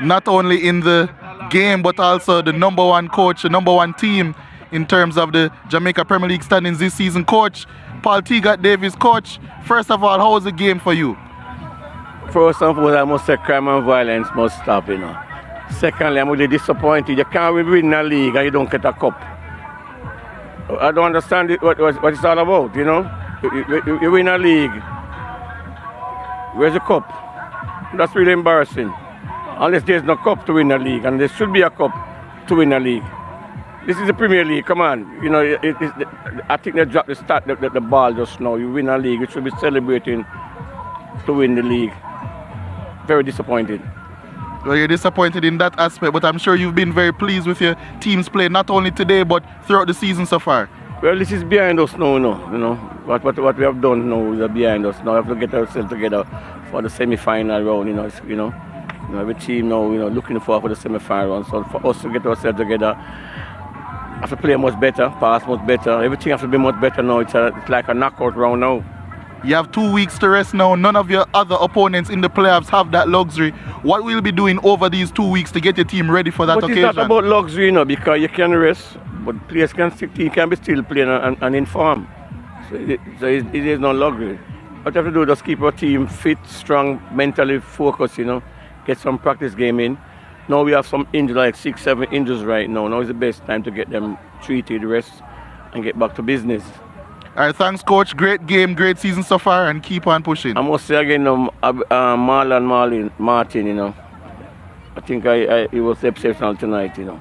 Not only in the game, but also the #1 coach, the #1 team in terms of the Jamaica Premier League standings this season. Coach Paul Teagat Davis. Coach, first of all, how was the game for you? First of all, I must say crime and violence must stop, you know. Secondly, I'm really disappointed. You can't win a league and you don't get a cup. I don't understand what it's all about, you know. You win a league. Where's the cup? That's really embarrassing. Unless there's no cup to win a league, and there should be a cup to win a league. This is the Premier League, come on. You know, I think they dropped the ball just now. You win a league, you should be celebrating to win the league. Very disappointed. Well, you're disappointed in that aspect, but I'm sure you've been very pleased with your team's play, not only today, but throughout the season so far. Well, this is behind us now, you know. What we have done now is behind us. Now we have to get ourselves together for the semi-final round, you know. Every team now, looking forward for the semi-final round. So for us to get ourselves together, have to play much better, pass much better. Everything has to be much better now. It's like a knockout round now. You have 2 weeks to rest now. None of your other opponents in the playoffs have that luxury. What will you be doing over these 2 weeks to get your team ready for that occasion? It's not about luxury, because you can rest, but players can be still playing and in form. So it is no luxury. What you have to do is just keep our team fit, strong, mentally focused, get some practice game in. Now we have some injuries, like 6-7 injuries right now. Now is the best time to get them treated, rest, and get back to business. All right, thanks, Coach. Great game, great season so far, and keep on pushing. I must say again, Martin, I think he was exceptional tonight, Yeah,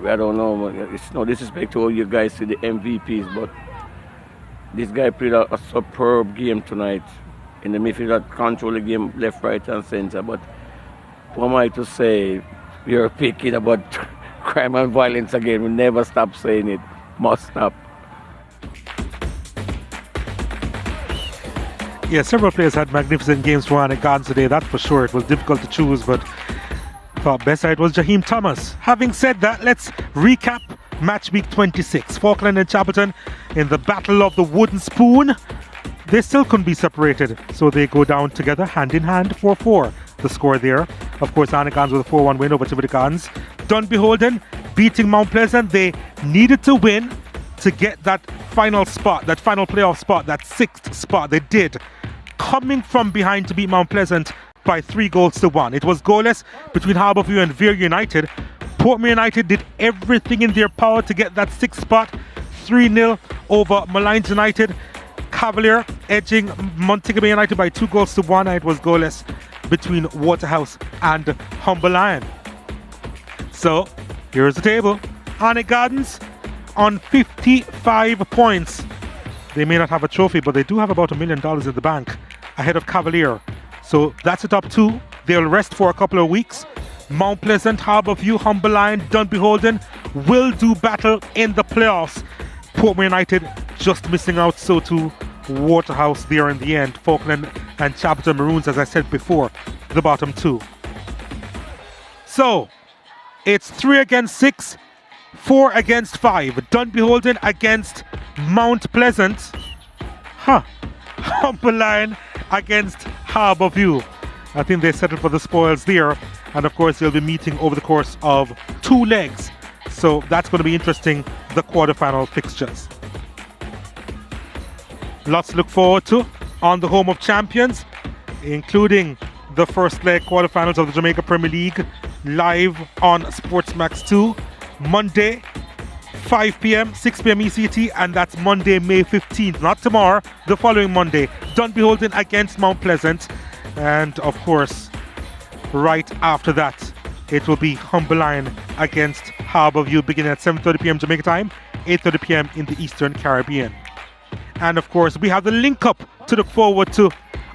I don't know. It's no disrespect to all you guys to the MVPs, but this guy played a superb game tonight. In the midfield, that control the game left, right, and center. But what am I to say? You're picking about crime and violence again. We never stop saying it. Must stop. Yeah, several players had magnificent games for Arnett Gardens today, that's for sure. It was difficult to choose, but I thought best side was Jaheim Thomas. Having said that, let's recap match week 26. Falkland and Chapelton in the battle of the wooden spoon. They still couldn't be separated, so they go down together hand in hand, 4-4. The score there. Of course, Arnett with a 4-1 win over Tivoli Gardens. Dunbeholden beating Mount Pleasant. They needed to win to get that final spot, that final playoff spot, that 6th spot. They did, coming from behind to beat Mount Pleasant by 3-1. It was goalless between Harbourview and Veer United. Portmore United did everything in their power to get that 6th spot. 3-0 over Malines United. Cavalier edging Montego Bay United by 2-1, and it was goalless between Waterhouse and Humber Lion. So here's the table. Arnett Gardens on 55 points. They may not have a trophy, but they do have about $1 million in the bank ahead of Cavalier. So that's the top 2. They'll rest for a couple of weeks. Mount Pleasant, Harbourview, Humber Lion, Dunbeholden will do battle in the playoffs. Portmore United just missing out, so too Waterhouse there in the end. Falkland and Chapelton Maroons, as I said before, the bottom 2. So it's 3 against 6, 4 against 5. Dunbeholden against Mount Pleasant. Humber Lion against Harbourview. I think they settled for the spoils there, and of course they'll be meeting over the course of 2 legs. So that's going to be interesting, the quarterfinal fixtures. Lots to look forward to on the home of champions, including the first leg quarterfinals of the Jamaica Premier League, live on Sportsmax 2, Monday, 5 p.m., 6 p.m. ECT, and that's Monday, May 15th, not tomorrow, the following Monday. Dunbeholden against Mount Pleasant, and of course, right after that, it will be Humber Lion against Harbourview, beginning at 7:30 p.m. Jamaica time, 8:30 p.m. in the Eastern Caribbean. And of course, we have the link up to look forward to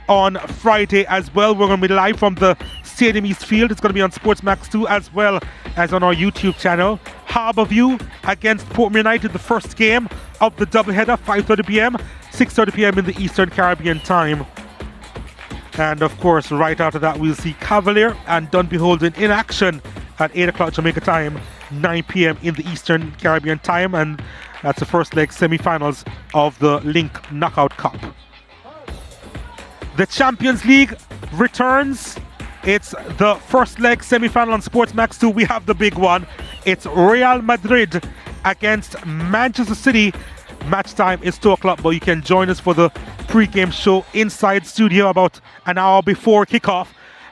on Friday as well. We're going to be live from the Stadium East Field. It's going to be on Sportsmax 2 as well as on our YouTube channel. Harbourview against Portmore United, the first game of the doubleheader, 5:30 p.m., 6:30 p.m. in the Eastern Caribbean time. And of course, right after that, we'll see Cavalier and Dunbeholden in action at 8 o'clock Jamaica time, 9 p.m. in the Eastern Caribbean time. And that's the first leg semi-finals of the Link Knockout Cup. The Champions League returns. It's the first leg semi-final on Sportsmax 2. We have the big one. It's Real Madrid against Manchester City. Match time is 2 o'clock, but you can join us for the pre-game show inside studio about an hour before kickoff.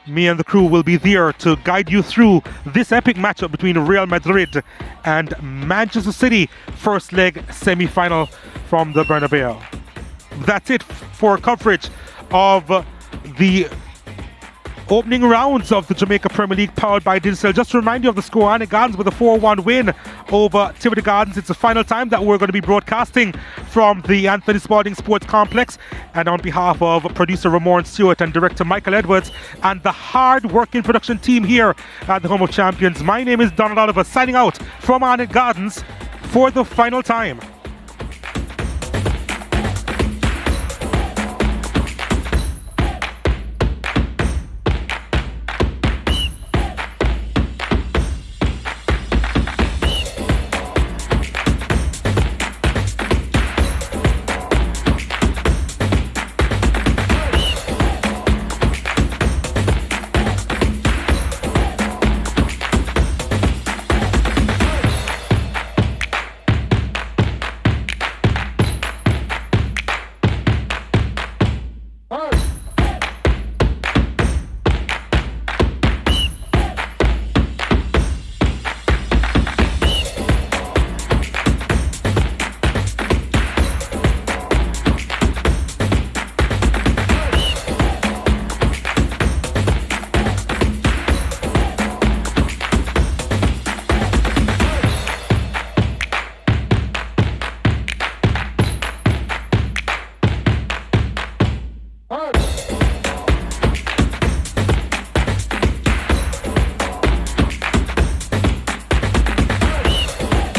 Me and the crew will be there to guide you through this epic matchup between Real Madrid and Manchester City, first leg semi-final from the Bernabeu. That's it for coverage of the opening rounds of the Jamaica Premier League powered by Digital. Just to remind you of the score, Arnett Gardens with a 4-1 win over Tivoli Gardens. It's the final time that we're going to be broadcasting from the Anthony Spalding Sports Complex. And on behalf of producer Ramon Stewart and director Michael Edwards and the hard-working production team here at the Home of Champions, my name is Donald Oliver, signing out from Arnett Gardens for the final time.